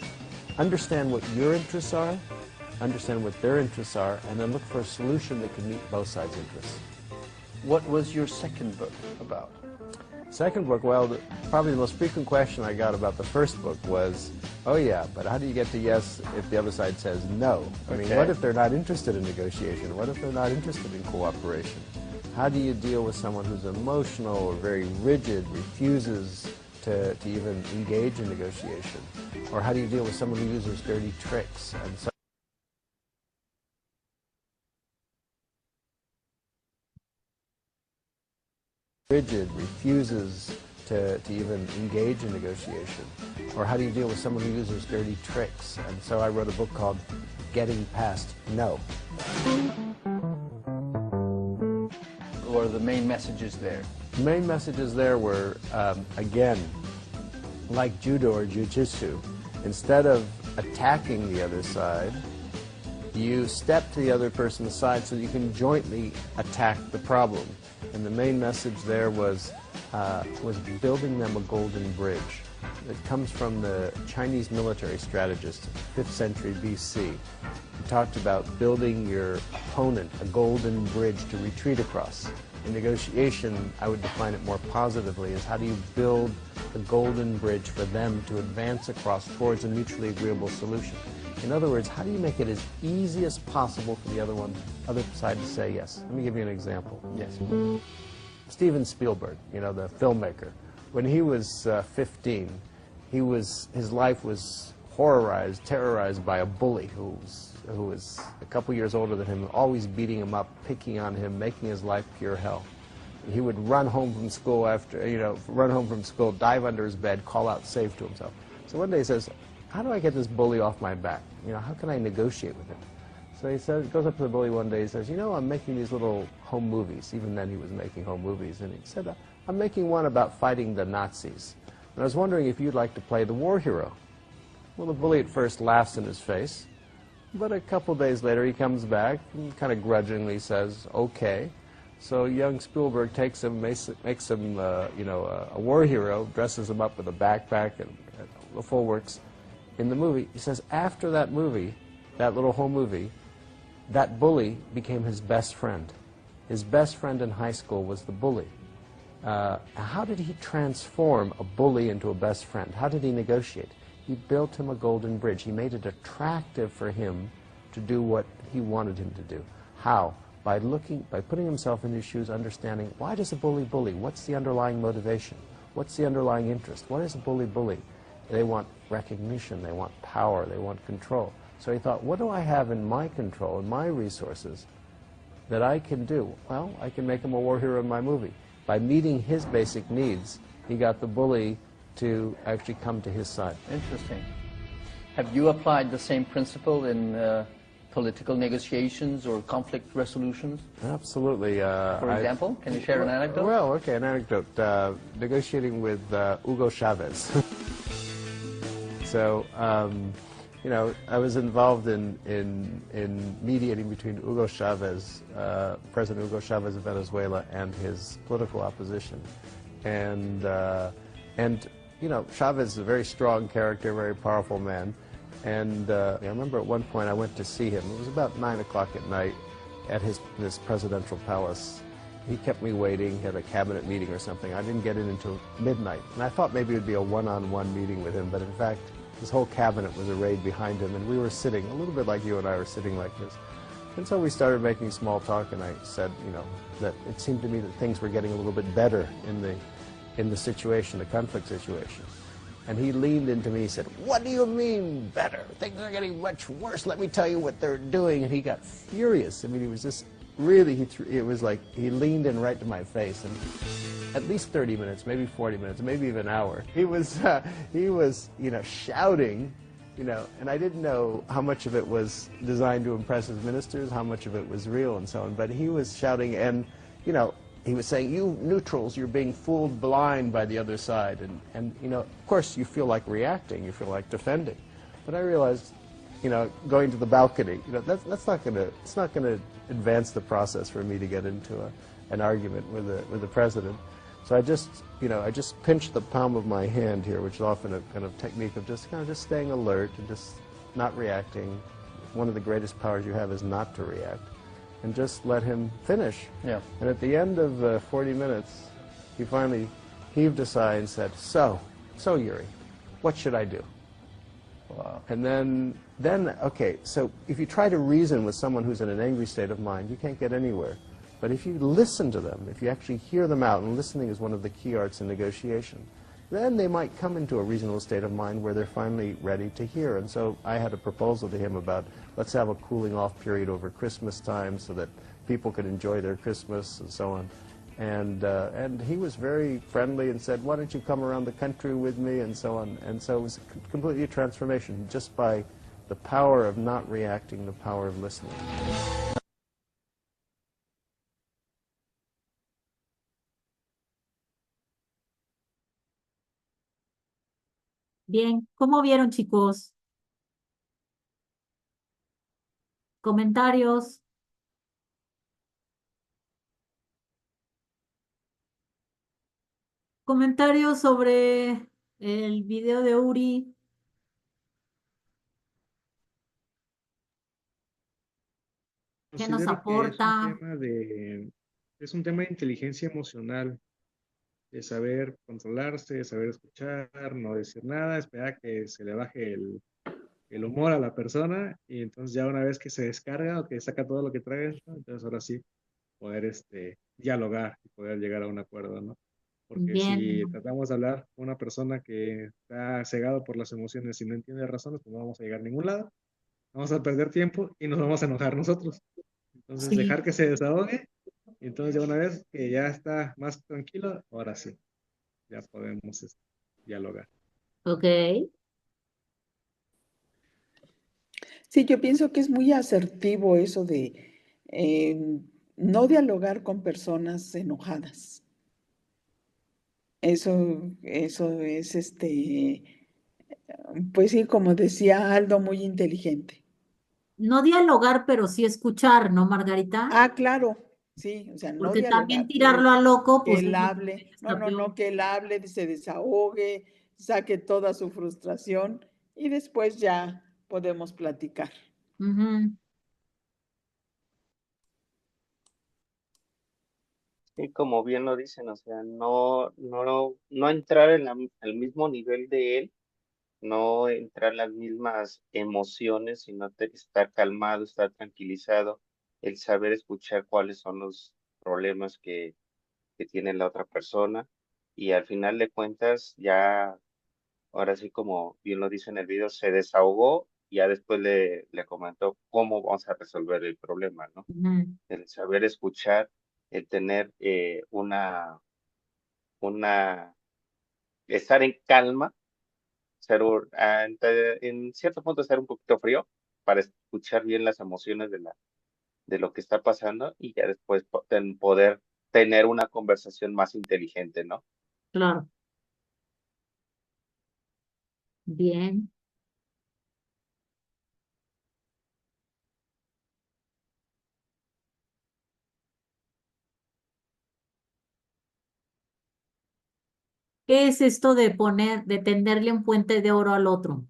Understand what your interests are, understand what their interests are, and then look for a solution that can meet both sides' interests.
What was your second book about?
Second book, well, probably the most frequent question I got about the first book was, oh yeah, but how do you get to yes if the other side says no? I mean, what if they're not interested in negotiation? What if they're not interested in cooperation? How do you deal with someone who's emotional or very rigid, refuses to even engage in negotiation? Or how do you deal with someone who uses dirty tricks? And so rigid, refuses to even engage in negotiation? Or how do you deal with someone who uses dirty tricks? And so I wrote a book called Getting Past No.
What are the main messages there?
The main messages there were, again, like judo or jiu-jitsu, instead of attacking the other side, you step to the other person's side so that you can jointly attack the problem. And the main message there was building them a golden bridge. It comes from the Chinese military strategist, 5th century BC. He talked about building your opponent a golden bridge to retreat across. In negotiation, I would define it more positively as how do you build a golden bridge for them to advance across towards a mutually agreeable solution. In other words, how do you make it as easy as possible for the other side to say yes? Let me give you an example.
Yes.
Steven Spielberg, the filmmaker, when he was 15, his life was terrorized by a bully who was a couple years older than him, always beating him up, picking on him, making his life pure hell. He would run home from school dive under his bed, call out save to himself. So one day he says, how do I get this bully off my back? How can I negotiate with him? So he goes up to the bully one day, he says, I'm making these little home movies. Even then he was making home movies. And he said, I'm making one about fighting the Nazis. And I was wondering if you'd like to play the war hero. Well, the bully at first laughs in his face, but a couple days later he comes back and kind of grudgingly says, okay. So young Spielberg takes him, makes him, a war hero, dresses him up with a backpack and the full works in the movie. He says after that movie, that little whole movie, that bully became his best friend. His best friend in high school was the bully. How did he transform a bully into a best friend? How did he negotiate? He built him a golden bridge. He made it attractive for him to do what he wanted him to do. How? By putting himself in his shoes, understanding, why does a bully bully? What's the underlying motivation? What's the underlying interest? What is a bully bully? They want recognition, they want power, they want control. So he thought, what do I have in my control, in my resources, that I can do? Well, I can make him a war hero in my movie. By meeting his basic needs, he got the bully to actually come to his side.
Interesting. Have you applied the same principle in political negotiations or conflict resolutions?
Absolutely.
For example, can you share an anecdote?
Well, okay, an anecdote. Negotiating with Hugo Chavez. So, I was involved in mediating between Hugo Chavez, President Hugo Chavez of Venezuela, and his political opposition. And Chavez is a very strong character, very powerful man. And I remember at one point I went to see him. It was about 9 o'clock at night at this presidential palace. He kept me waiting, had a cabinet meeting or something. I didn't get in until midnight. And I thought maybe it would be a one-on-one meeting with him, but in fact, his whole cabinet was arrayed behind him, and we were sitting, a little bit like you and I were sitting like this. And so we started making small talk, and I said, that it seemed to me that things were getting a little bit better in the situation, the conflict situation. And he leaned into me and said, what do you mean better? Things are getting much worse. Let me tell you what they're doing. And he got furious. I mean, he was just really, it was like he leaned in right to my face. And at least 30 minutes, maybe 40 minutes, maybe even an hour, he was shouting, and I didn't know how much of it was designed to impress his ministers, how much of it was real and so on. But he was shouting, and, he was saying, you neutrals, you're being fooled blind by the other side. And of course, you feel like reacting, you feel like defending. But I realized, going to the balcony, it's not going to advance the process for me to get into an argument with the president. So I just pinched the palm of my hand here, which is often a kind of technique of just staying alert and just not reacting. One of the greatest powers you have is not to react. And just let him finish.
Yeah.
And at the end of 40 minutes, he finally heaved a sigh and said, so Yuri, what should I do?
Wow.
And then, okay, so if you try to reason with someone who's in an angry state of mind, you can't get anywhere. But if you listen to them, if you actually hear them out, and listening is one of the key arts in negotiation, then they might come into a reasonable state of mind where they're finally ready to hear. And so I had a proposal to him about, let's have a cooling off period over Christmas time so that people could enjoy their Christmas and so on. And he was very friendly and said, why don't you come around the country with me and so on. And so it was completely a transformation just by the power of not reacting, the power of listening.
Bien, ¿cómo vieron, chicos? ¿Comentarios? ¿Comentarios sobre el video de Uri? ¿Qué nos
Considero que
aporta?
es un tema de inteligencia emocional, de saber controlarse, de saber escuchar, no decir nada, esperar a que se le baje el humor a la persona, y entonces ya una vez que se descarga o que saca todo lo que trae, ¿no? Entonces ahora sí poder dialogar y poder llegar a un acuerdo, ¿no? Porque si
Bien,
tratamos de hablar con una persona que está cegado por las emociones y no entiende razones, pues no vamos a llegar a ningún lado, vamos a perder tiempo y nos vamos a enojar nosotros. Entonces
sí,
dejar que se desahogue, y entonces ya una vez que ya está más tranquilo, ahora sí, ya podemos dialogar.
ok.
Sí, yo pienso que es muy asertivo eso de no dialogar con personas enojadas. Eso es Pues sí, como decía Aldo, muy inteligente.
No dialogar, pero sí escuchar, ¿no, Margarita?
Ah, claro, sí, o sea, no
Porque también
dialogar,
tirarlo a loco,
que
pues
él
eso
hable, no,
está
no,
peor.
no, que él hable, se desahogue, saque toda su frustración y después ya podemos platicar.
Ujú.
Y como bien lo dicen, o sea, no entrar en al mismo nivel de él, no entrar en las mismas emociones, sino estar calmado, estar tranquilizado, el saber escuchar cuáles son los problemas que tiene la otra persona y al final de cuentas ya, ahora sí como bien lo dice en el video, se desahogó y ya después le comentó cómo vamos a resolver el problema, ¿no?
Ujú.
El saber escuchar, el tener una, estar en calma, en cierto punto estar un poquito frío para escuchar bien las emociones de lo que está pasando y ya después poder tener una conversación más inteligente, ¿no?
Claro, bien. ¿Qué es esto de tenderle un puente de oro al otro?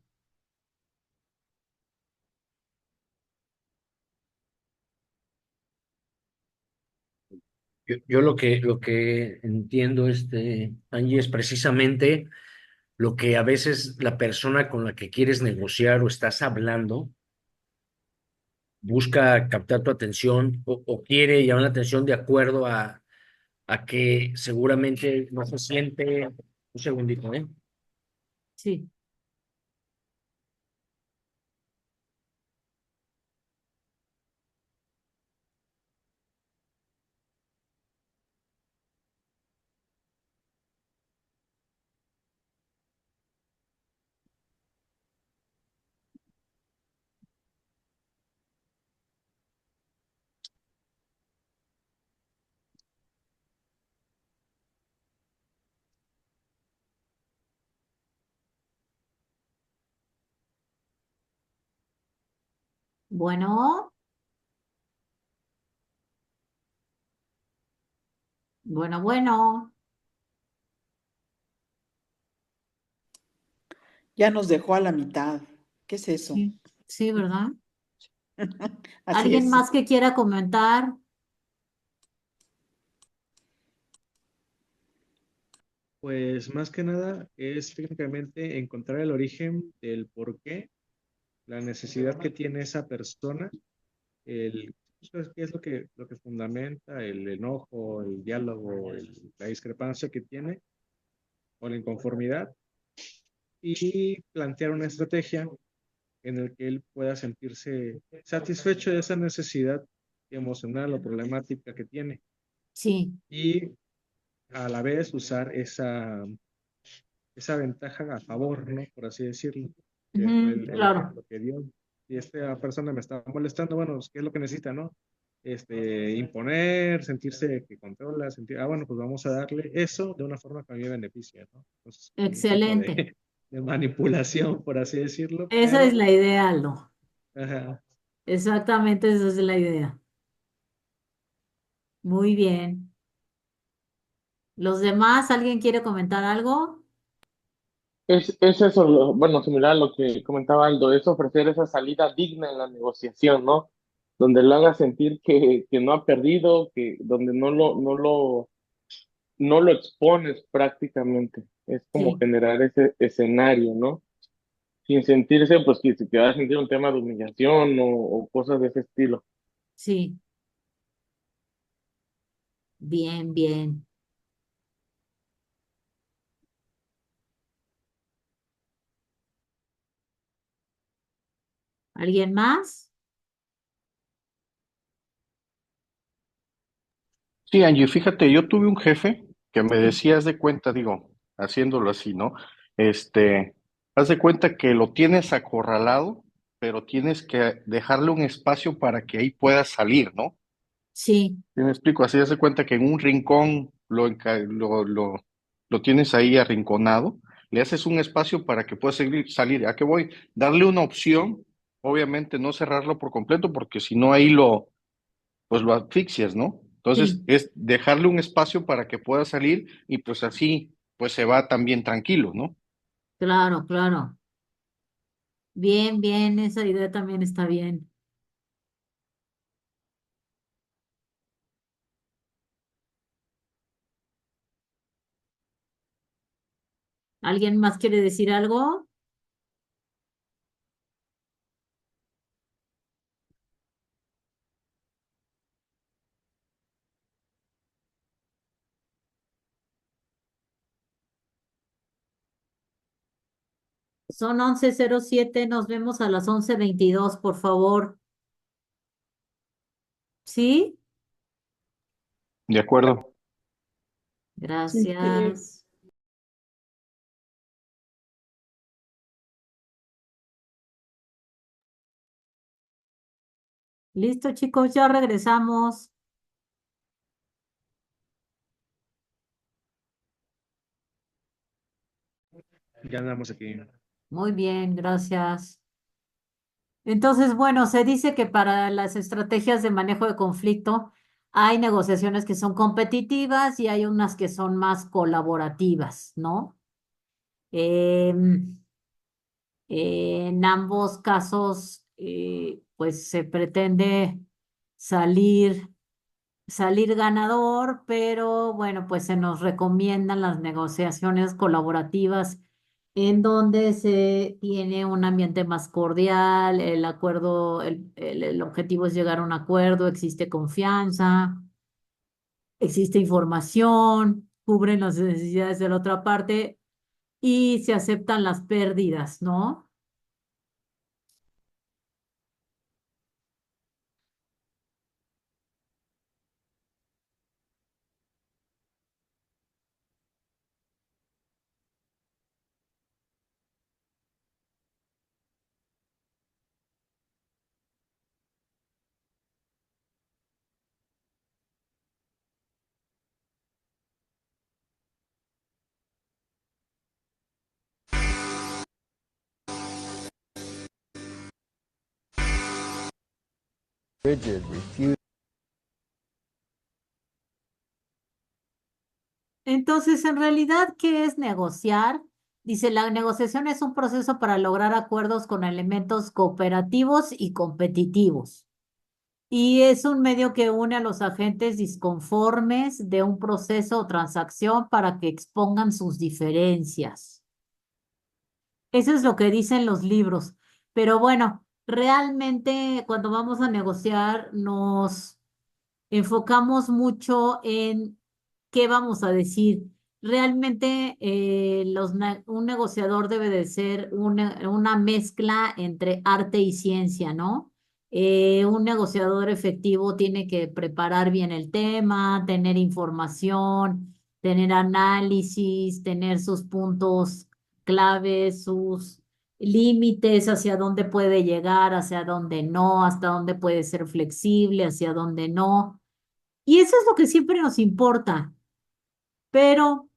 Yo lo que entiendo, Angie, es precisamente lo que a veces la persona con la que quieres negociar o estás hablando busca captar tu atención o quiere llamar la atención de acuerdo a que seguramente no se siente. Un segundito, ¿eh?
Sí. Bueno, bueno.
Ya nos dejó a la mitad. ¿Qué es eso?
Sí, sí, ¿verdad?
Así
¿Alguien
es.
más que quiera comentar?
Pues más que nada es técnicamente encontrar el origen del por qué, la necesidad que tiene esa persona, el, pues, qué es lo que fundamenta el enojo, el diálogo, la discrepancia que tiene o la inconformidad y plantear una estrategia en el que él pueda sentirse satisfecho de esa necesidad emocional o problemática que tiene
Sí.
y a la vez usar esa ventaja a favor, ¿no? Por así decirlo, que fue
Ujú,
el
claro,
ejemplo que dio. Y esta persona me está molestando, bueno, ¿qué es lo que necesita, no? Imponer, sentirse que controla, bueno, pues vamos a darle eso de una forma que a mí me beneficia, ¿no? Entonces, como un tipo
excelente.
de manipulación, por así decirlo,
Esa es
pero,
la idea, Aldo.
ajá.
Exactamente, esa es la idea. Muy bien. ¿Los demás, alguien quiere comentar algo?
Es eso, bueno, similar a lo que comentaba Aldo, es ofrecer esa salida digna en la negociación, ¿no? Donde lo haga sentir que no ha perdido, que donde no lo expones prácticamente. Es como
Sí,
generar ese escenario, ¿no? Sin sentirse, pues, que se te va a sentir un tema de humillación o cosas de ese estilo.
sí. Bien, bien. ¿Alguien más?
Sí, Angie, fíjate, yo tuve un jefe que me
Sí,
decía, haz de cuenta, digo, haciéndolo así, ¿no? Este, haz de cuenta que lo tienes acorralado, pero tienes que dejarle un espacio para que ahí pueda salir, ¿no?
sí,
¿Sí me explico? Así haz de cuenta que en un rincón lo tienes ahí arrinconado, le haces un espacio para que pueda salir. ¿A qué voy? Darle una opción, obviamente no cerrarlo por completo, porque si no ahí pues lo asfixias, ¿no? Entonces,
Sí,
es dejarle un espacio para que pueda salir y pues así, pues se va también tranquilo, ¿no?
claro, claro. Bien, bien, esa idea también está bien. ¿Alguien más quiere decir algo? Son 11:07, nos vemos a las 11:22, por favor. ¿Sí?
De acuerdo.
Sí,
Gracias. Listo, chicos, ya regresamos.
Ya andamos aquí.
Muy bien, gracias. Entonces, bueno, se dice que para las estrategias de manejo de conflicto hay negociaciones que son competitivas y hay unas que son más colaborativas, ¿no? Em, en ambos casos, pues se pretende salir, salir ganador, pero bueno, pues se nos recomiendan las negociaciones colaborativas en donde se tiene un ambiente más cordial, el acuerdo, el objetivo es llegar a un acuerdo, existe confianza, existe información, cubren las necesidades de la otra parte y se aceptan las pérdidas, ¿no?
Rigid, refuse.
Entonces, en realidad, ¿qué es negociar? Dice, la negociación es un proceso para lograr acuerdos con elementos cooperativos y competitivos. Y es un medio que une a los agentes disconformes de un proceso o transacción para que expongan sus diferencias. Eso es lo que dicen los libros. Pero bueno, realmente cuando vamos a negociar nos enfocamos mucho en qué vamos a decir. Realmente un negociador debe de ser una mezcla entre arte y ciencia, ¿no? Un negociador efectivo tiene que preparar bien el tema, tener información, tener análisis, tener sus puntos claves, sus límites, hacia dónde puede llegar, hacia dónde no, hasta dónde puede ser flexible, hacia dónde no. Y eso es lo que siempre nos importa. Pero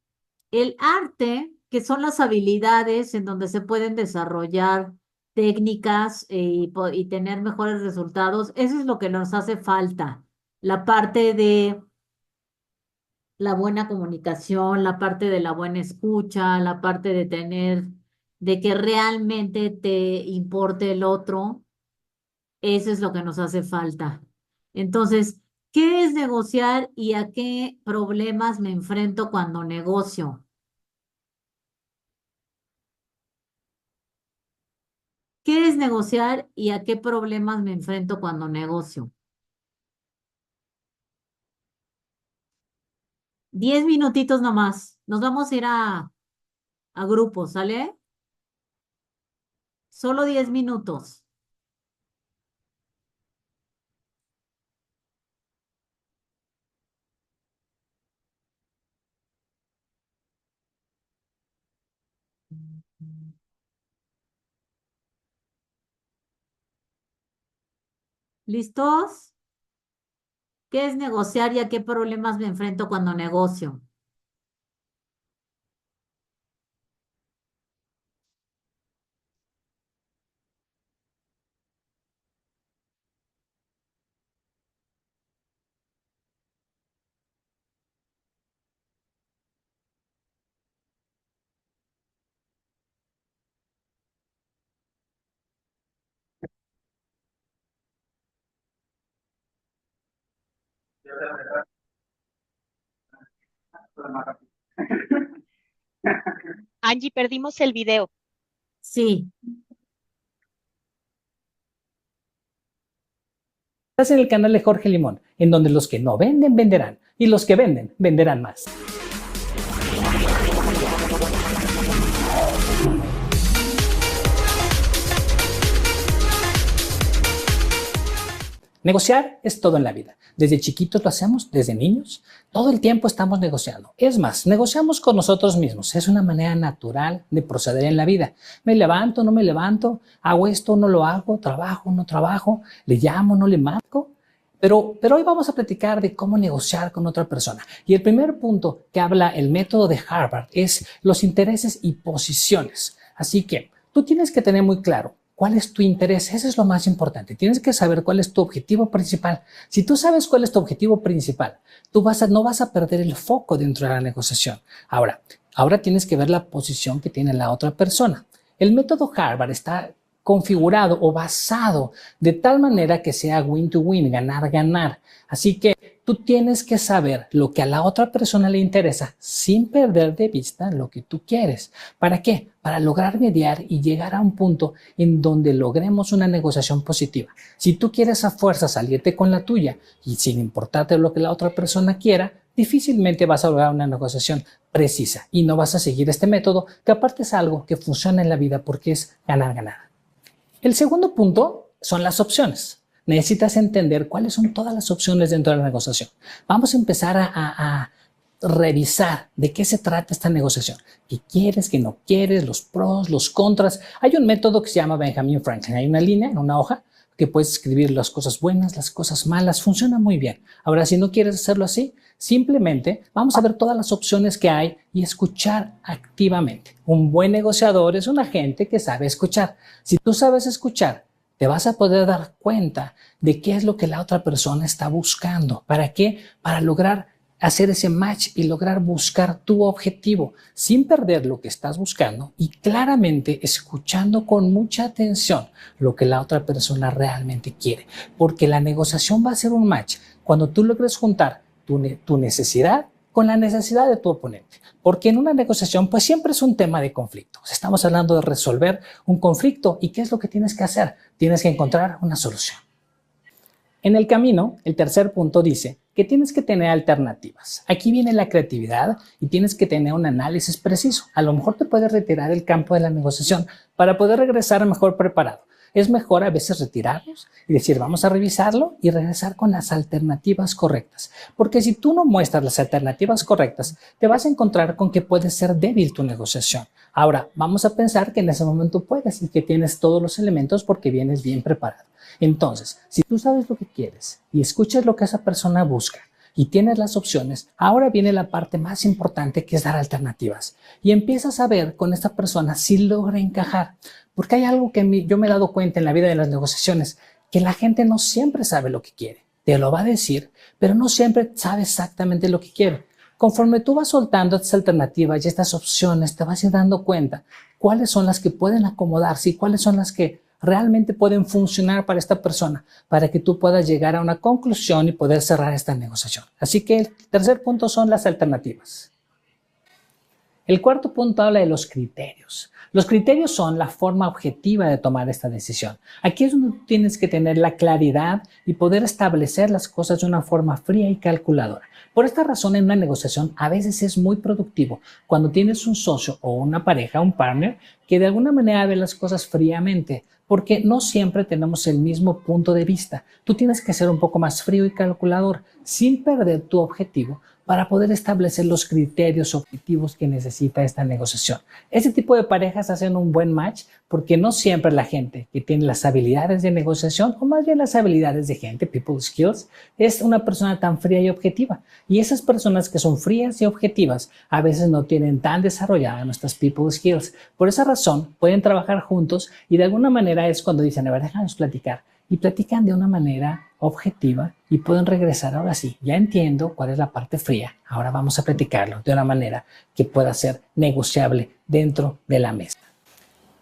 el arte, que son las habilidades en donde se pueden desarrollar técnicas y tener mejores resultados, eso es lo que nos hace falta. La parte de la buena comunicación, la parte de la buena escucha, la parte de tener, de que realmente te importe el otro. Eso es lo que nos hace falta. Entonces, ¿qué es negociar y a qué problemas me enfrento cuando negocio? ¿Qué es negociar y a qué problemas me enfrento cuando negocio? 10 minutitos nomás. Nos vamos a ir a grupos, ¿sale? Solo 10 minutos. ¿Listos? ¿Qué es negociar y a qué problemas me enfrento cuando negocio?
Angie, perdimos el video.
Sí.
Estás en el canal de Jorge Limón, en donde los que no venden, venderán, y los que venden, venderán más. Negociar es todo en la vida. Desde chiquitos lo hacemos, desde niños. Todo el tiempo estamos negociando. Es más, negociamos con nosotros mismos. Es una manera natural de proceder en la vida. Me levanto, no me levanto, hago esto, no lo hago, trabajo, no trabajo, le llamo, no le marco. Pero hoy vamos a platicar de cómo negociar con otra persona. Y el primer punto que habla el método de Harvard es los intereses y posiciones. Así que tú tienes que tener muy claro cuál es tu interés. Eso es lo más importante. Tienes que saber cuál es tu objetivo principal. Si tú sabes cuál es tu objetivo principal, no vas a perder el foco dentro de la negociación. Ahora tienes que ver la posición que tiene la otra persona. El método Harvard está configurado o basado de tal manera que sea win to win, ganar, ganar. Así que tú tienes que saber lo que a la otra persona le interesa sin perder de vista lo que tú quieres. ¿Para qué? Para lograr mediar y llegar a un punto en donde logremos una negociación positiva. Si tú quieres a fuerza salirte con la tuya y sin importarte lo que la otra persona quiera, difícilmente vas a lograr una negociación precisa y no vas a seguir este método, que aparte es algo que funciona en la vida porque es ganar, ganar. El segundo punto son las opciones. Necesitas entender cuáles son todas las opciones dentro de la negociación. Vamos a empezar a revisar de qué se trata esta negociación. ¿Qué quieres, qué no quieres? Los pros, los contras. Hay un método que se llama Benjamin Franklin. Hay una línea en una hoja que puedes escribir las cosas buenas, las cosas malas. Funciona muy bien. Ahora, si no quieres hacerlo así, simplemente vamos a ver todas las opciones que hay y escuchar activamente. Un buen negociador es un agente que sabe escuchar. Si tú sabes escuchar, te vas a poder dar cuenta de qué es lo que la otra persona está buscando. ¿Para qué? Para lograr hacer ese match y lograr buscar tu objetivo sin perder lo que estás buscando y claramente escuchando con mucha atención lo que la otra persona realmente quiere. Porque la negociación va a ser un match cuando tú logres juntar tu necesidad con la necesidad de tu oponente. Porque en una negociación pues siempre es un tema de conflicto. Estamos hablando de resolver un conflicto y ¿qué es lo que tienes que hacer? Tienes que encontrar una solución. En el camino, el tercer punto dice que tienes que tener alternativas. Aquí viene la creatividad y tienes que tener un análisis preciso. A lo mejor te puedes retirar del campo de la negociación para poder regresar mejor preparado. Es mejor a veces retirarnos y decir, vamos a revisarlo y regresar con las alternativas correctas. Porque si tú no muestras las alternativas correctas, te vas a encontrar con que puede ser débil tu negociación. Ahora, vamos a pensar que en ese momento puedes y que tienes todos los elementos porque vienes bien preparado. Entonces, si tú sabes lo que quieres y escuchas lo que esa persona busca y tienes las opciones, ahora viene la parte más importante, que es dar alternativas. Y empiezas a ver con esta persona si logra encajar. Porque hay algo que yo me he dado cuenta en la vida de las negociaciones, que la gente no siempre sabe lo que quiere. Te lo va a decir, pero no siempre sabe exactamente lo que quiere. Conforme tú vas soltando estas alternativas y estas opciones, te vas a ir dando cuenta cuáles son las que pueden acomodarse y cuáles son las que realmente pueden funcionar para esta persona, para que tú puedas llegar a una conclusión y poder cerrar esta negociación. Así que el tercer punto son las alternativas. El cuarto punto habla de los criterios. Los criterios son la forma objetiva de tomar esta decisión. Aquí es donde tienes que tener la claridad y poder establecer las cosas de una forma fría y calculadora. Por esta razón, en una negociación a veces es muy productivo cuando tienes un socio o una pareja, un partner, que de alguna manera ve las cosas fríamente, porque no siempre tenemos el mismo punto de vista. Tú tienes que ser un poco más frío y calculador, sin perder tu objetivo, para poder establecer los criterios objetivos que necesita esta negociación. Este tipo de parejas hacen un buen match porque no siempre la gente que tiene las habilidades de negociación, o más bien las habilidades de gente, people skills, es una persona tan fría y objetiva. Y esas personas que son frías y objetivas a veces no tienen tan desarrolladas nuestras people skills. Por esa razón pueden trabajar juntos y de alguna manera es cuando dicen, a ver, déjanos platicar. Y platican de una manera objetiva y pueden regresar. Ahora sí, ya entiendo cuál es la parte fría. Ahora vamos a platicarlo de una manera que pueda ser negociable dentro de la mesa.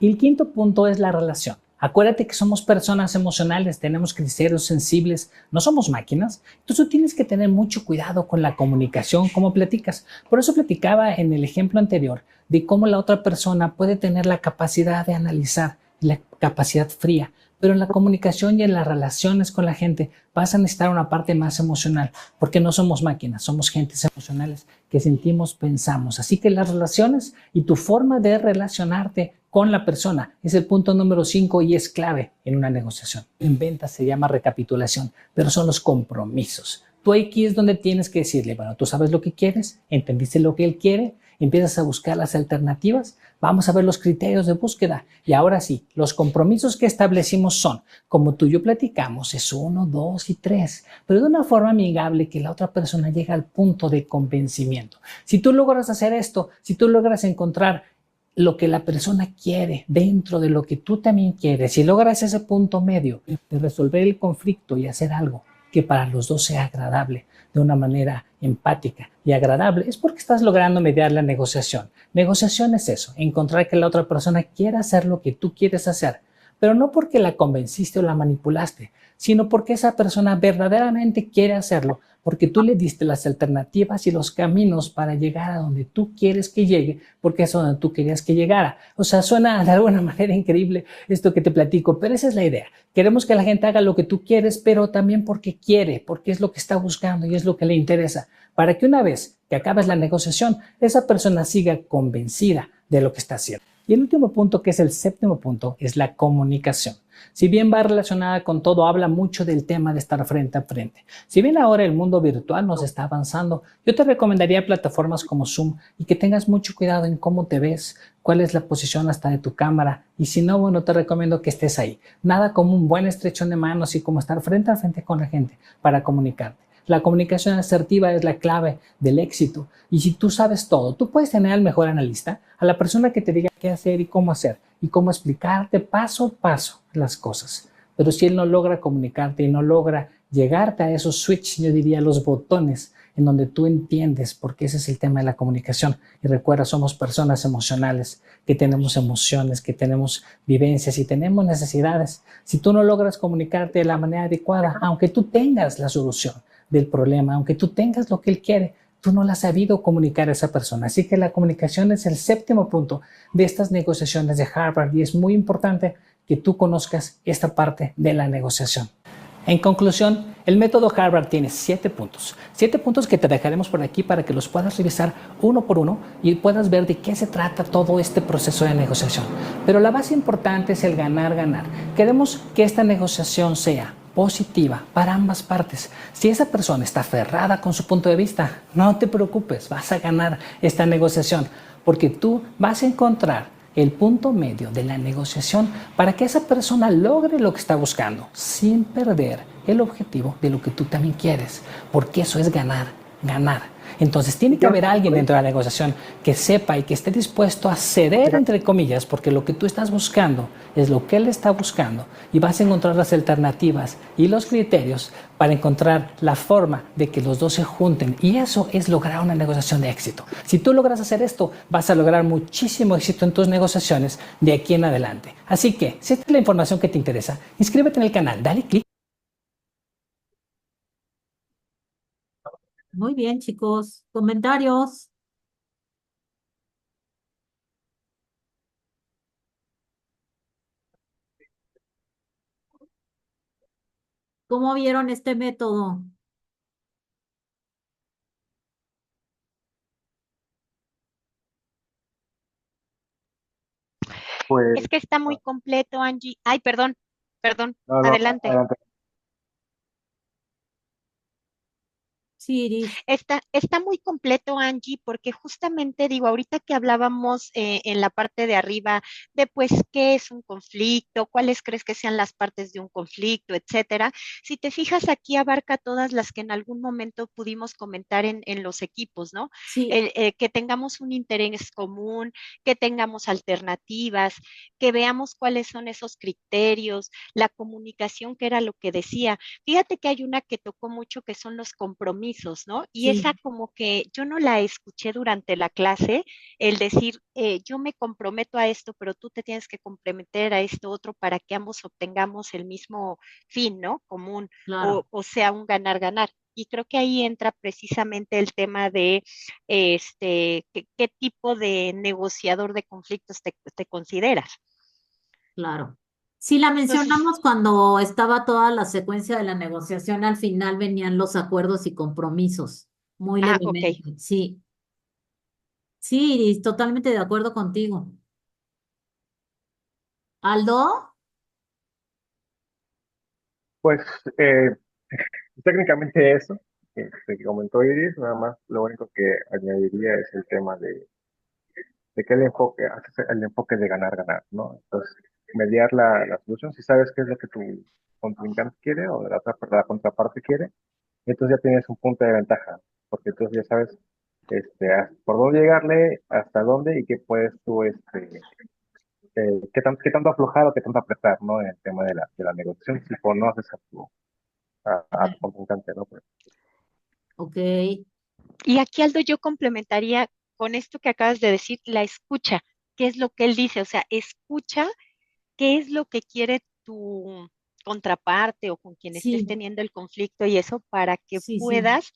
Y el quinto punto es la relación. Acuérdate que somos personas emocionales, tenemos criterios sensibles, no somos máquinas. Entonces tú tienes que tener mucho cuidado con la comunicación, cómo platicas. Por eso platicaba en el ejemplo anterior de cómo la otra persona puede tener la capacidad de analizar, la capacidad fría. Pero en la comunicación y en las relaciones con la gente vas a necesitar una parte más emocional, porque no somos máquinas, somos gentes emocionales que sentimos, pensamos. Así que las relaciones y tu forma de relacionarte con la persona es el punto número 5 y es clave en una negociación. En ventas se llama recapitulación, pero son los compromisos. Tú aquí es donde tienes que decirle, bueno, tú sabes lo que quieres, entendiste lo que él quiere, empiezas a buscar las alternativas, vamos a ver los criterios de búsqueda. Y ahora sí, los compromisos que establecimos son, como tú y yo platicamos, es 1, 2 y 3, pero de una forma amigable que la otra persona llegue al punto de convencimiento. Si tú logras hacer esto, si tú logras encontrar lo que la persona quiere dentro de lo que tú también quieres, si logras ese punto medio de resolver el conflicto y hacer algo que para los dos sea agradable, de una manera empática y agradable, es porque estás logrando mediar la negociación. Negociación es eso, encontrar que la otra persona quiera hacer lo que tú quieres hacer, pero no porque la convenciste o la manipulaste, sino porque esa persona verdaderamente quiere hacerlo, porque tú le diste las alternativas y los caminos para llegar a donde tú quieres que llegue, porque es donde tú querías que llegara. O sea, suena de alguna manera increíble esto que te platico, pero esa es la idea. Queremos que la gente haga lo que tú quieres, pero también porque quiere, porque es lo que está buscando y es lo que le interesa, para que una vez que acabes la negociación, esa persona siga convencida de lo que está haciendo. Y el último punto, que es el séptimo punto, es la comunicación. Si bien va relacionada con todo, habla mucho del tema de estar frente a frente. Si bien ahora el mundo virtual nos está avanzando, yo te recomendaría plataformas como Zoom y que tengas mucho cuidado en cómo te ves, cuál es la posición hasta de tu cámara, y si no, bueno, te recomiendo que estés ahí. Nada como un buen estrechón de manos y como estar frente a frente con la gente para comunicarte. La comunicación asertiva es la clave del éxito. Y si tú sabes todo, tú puedes tener al mejor analista, a la persona que te diga qué hacer y cómo explicarte paso a paso las cosas. Pero si él no logra comunicarte y no logra llegarte a esos switch, yo diría los botones, en donde tú entiendes, porque ese es el tema de la comunicación. Y recuerda, somos personas emocionales, que tenemos emociones, que tenemos vivencias y tenemos necesidades. Si tú no logras comunicarte de la manera adecuada, aunque tú tengas la solución del problema, aunque tú tengas lo que él quiere, tú no la has sabido comunicar a esa persona. Así que la comunicación es el séptimo punto de estas negociaciones de Harvard y es muy importante que tú conozcas esta parte de la negociación. En conclusión, el método Harvard tiene 7 puntos. 7 puntos que te dejaremos por aquí para que los puedas revisar uno por uno y puedas ver de qué se trata todo este proceso de negociación. Pero la base importante es el ganar-ganar. Queremos que esta negociación sea positiva para ambas partes. Si esa persona está aferrada con su punto de vista, no te preocupes, vas a ganar esta negociación, porque tú vas a encontrar el punto medio de la negociación para que esa persona logre lo que está buscando, sin perder el objetivo de lo que tú también quieres, porque eso es ganar, ganar. Entonces tiene que haber alguien dentro de la negociación que sepa y que esté dispuesto a ceder, entre comillas, porque lo que tú estás buscando es lo que él está buscando, y vas a encontrar las alternativas y los criterios para encontrar la forma de que los dos se junten, y eso es lograr una negociación de éxito. Si tú logras hacer esto, vas a lograr muchísimo éxito en tus negociaciones de aquí en adelante. Así que, si esta es la información que te interesa, inscríbete en el canal, dale click.
Muy bien, chicos. ¿Comentarios? ¿Cómo vieron este método?
Pues,
Es que está muy completo, Angie. Ay, perdón,
no,
adelante.
adelante.
Sí, Iris.
Está muy completo, Angie, porque justamente digo, ahorita que hablábamos en la parte de arriba de pues qué es un conflicto, cuáles crees que sean las partes de un conflicto, etcétera. Si te fijas, aquí abarca todas las que en algún momento pudimos comentar en los equipos, ¿no?
Sí.
Que tengamos un interés común, que tengamos alternativas, que veamos cuáles son esos criterios, la comunicación, que era lo que decía. Fíjate que hay una que tocó mucho, que son los compromisos compromisos, ¿no? Y
Sí,
esa como que yo no la escuché durante la clase, el decir, yo me comprometo a esto, pero tú te tienes que comprometer a esto otro para que ambos obtengamos el mismo fin, ¿no? Común,
claro,
o sea, un ganar-ganar. Y creo que ahí entra precisamente el tema de qué tipo de negociador de conflictos te consideras.
claro. Sí, la
Entonces,
mencionamos cuando estaba toda la secuencia de la negociación, al final venían los acuerdos y compromisos, muy
ok.
levemente. Sí, sí, totalmente de acuerdo contigo. Aldo,
Pues eh, técnicamente eso que comentó Iris, nada más lo único que añadiría es el tema de que el enfoque, haces el enfoque de ganar, ganar, ¿no? Entonces, mediar la solución, si sabes qué es lo que tu contrincante quiere o la contraparte quiere, entonces ya tienes un punto de ventaja, porque entonces ya sabes por dónde llegarle, hasta dónde y qué puedes tú, qué tanto aflojar o qué tanto apretar, ¿no? En el tema de la negociación, si conoces a tu contrincante, ¿no? Pues,
ok,
Y aquí, Aldo, yo complementaría con esto que acabas de decir, la escucha, qué es lo que él dice, o sea, escucha qué es lo que quiere tu contraparte o con quien estés
sí,
teniendo el conflicto y eso para que
sí, sí,
puedas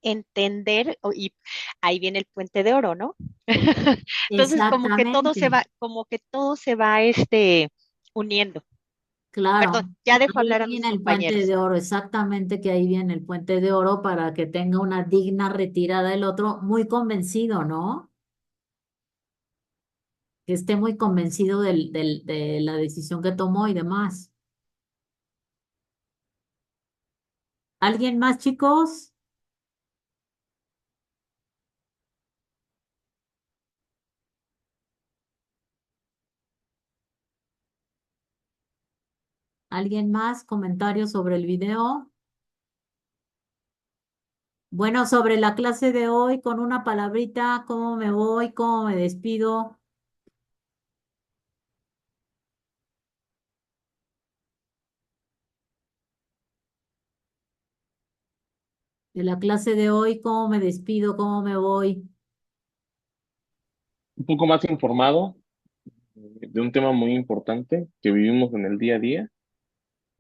entender, y ahí viene el puente de oro, ¿no? Entonces,
exactamente,
como que todo se va uniendo.
claro.
Perdón, ya dejo
Ahí
hablar a mis
viene el puente
compañeros.
de oro, exactamente que ahí viene el puente de oro para que tenga una digna retirada el otro, muy convencido, ¿no? Que esté muy convencido de la decisión que tomó y demás. ¿Alguien más, chicos? ¿Alguien más? ¿Comentarios sobre el video? Bueno, sobre la clase de hoy, con una palabrita, ¿cómo me voy? ¿Cómo me despido de la clase de hoy? ¿Cómo me despido? ¿Cómo me voy?
Un poco más informado de un tema muy importante que vivimos en el día a día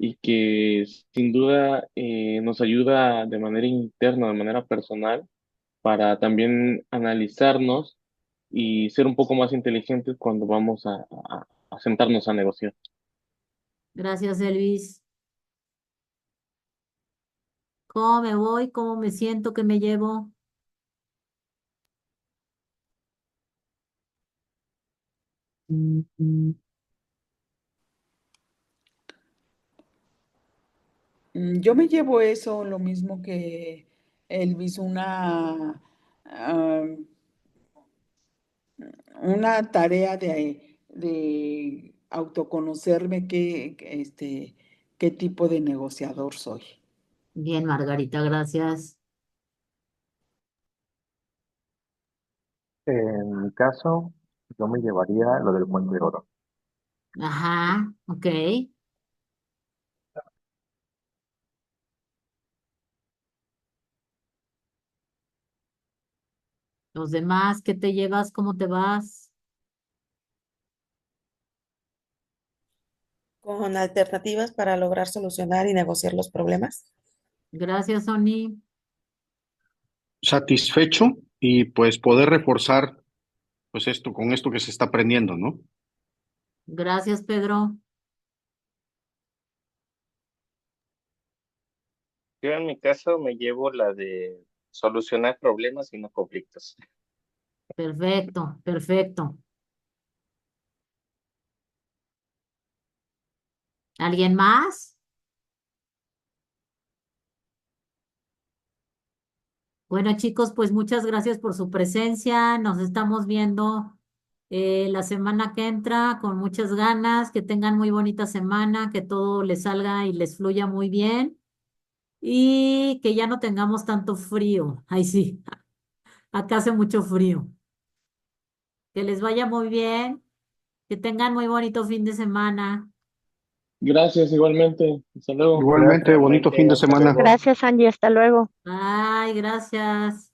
y que sin duda nos ayuda de manera interna, de manera personal, para también analizarnos y ser un poco más inteligentes cuando vamos a sentarnos a negociar.
Gracias, Elvis. ¿Cómo me voy? ¿Cómo me siento? ¿Qué me llevo?
Yo me llevo eso, lo mismo que Elvis, una tarea de autoconocerme qué tipo de negociador soy.
Bien, Margarita, gracias.
en mi caso, yo me llevaría lo del puente de oro.
Ajá, ok. Los demás, ¿qué te llevas? ¿Cómo te vas?
Con alternativas para lograr solucionar y negociar los problemas.
Gracias, Sony.
Satisfecho y pues poder reforzar pues esto con esto que se está aprendiendo, ¿no?
Gracias, Pedro.
Yo en mi caso me llevo la de solucionar problemas y no conflictos.
Perfecto, perfecto. ¿Alguien más? Bueno, chicos, pues muchas gracias por su presencia. Nos estamos viendo la semana que entra con muchas ganas. Que tengan muy bonita semana, que todo les salga y les fluya muy bien y que ya no tengamos tanto frío. Ay, sí, acá hace mucho frío. Que les vaya muy bien, que tengan muy bonito fin de semana.
Gracias igualmente. Hasta luego.
Igualmente, bonito fin de semana.
Gracias, Angie. Hasta luego.
Ay, gracias.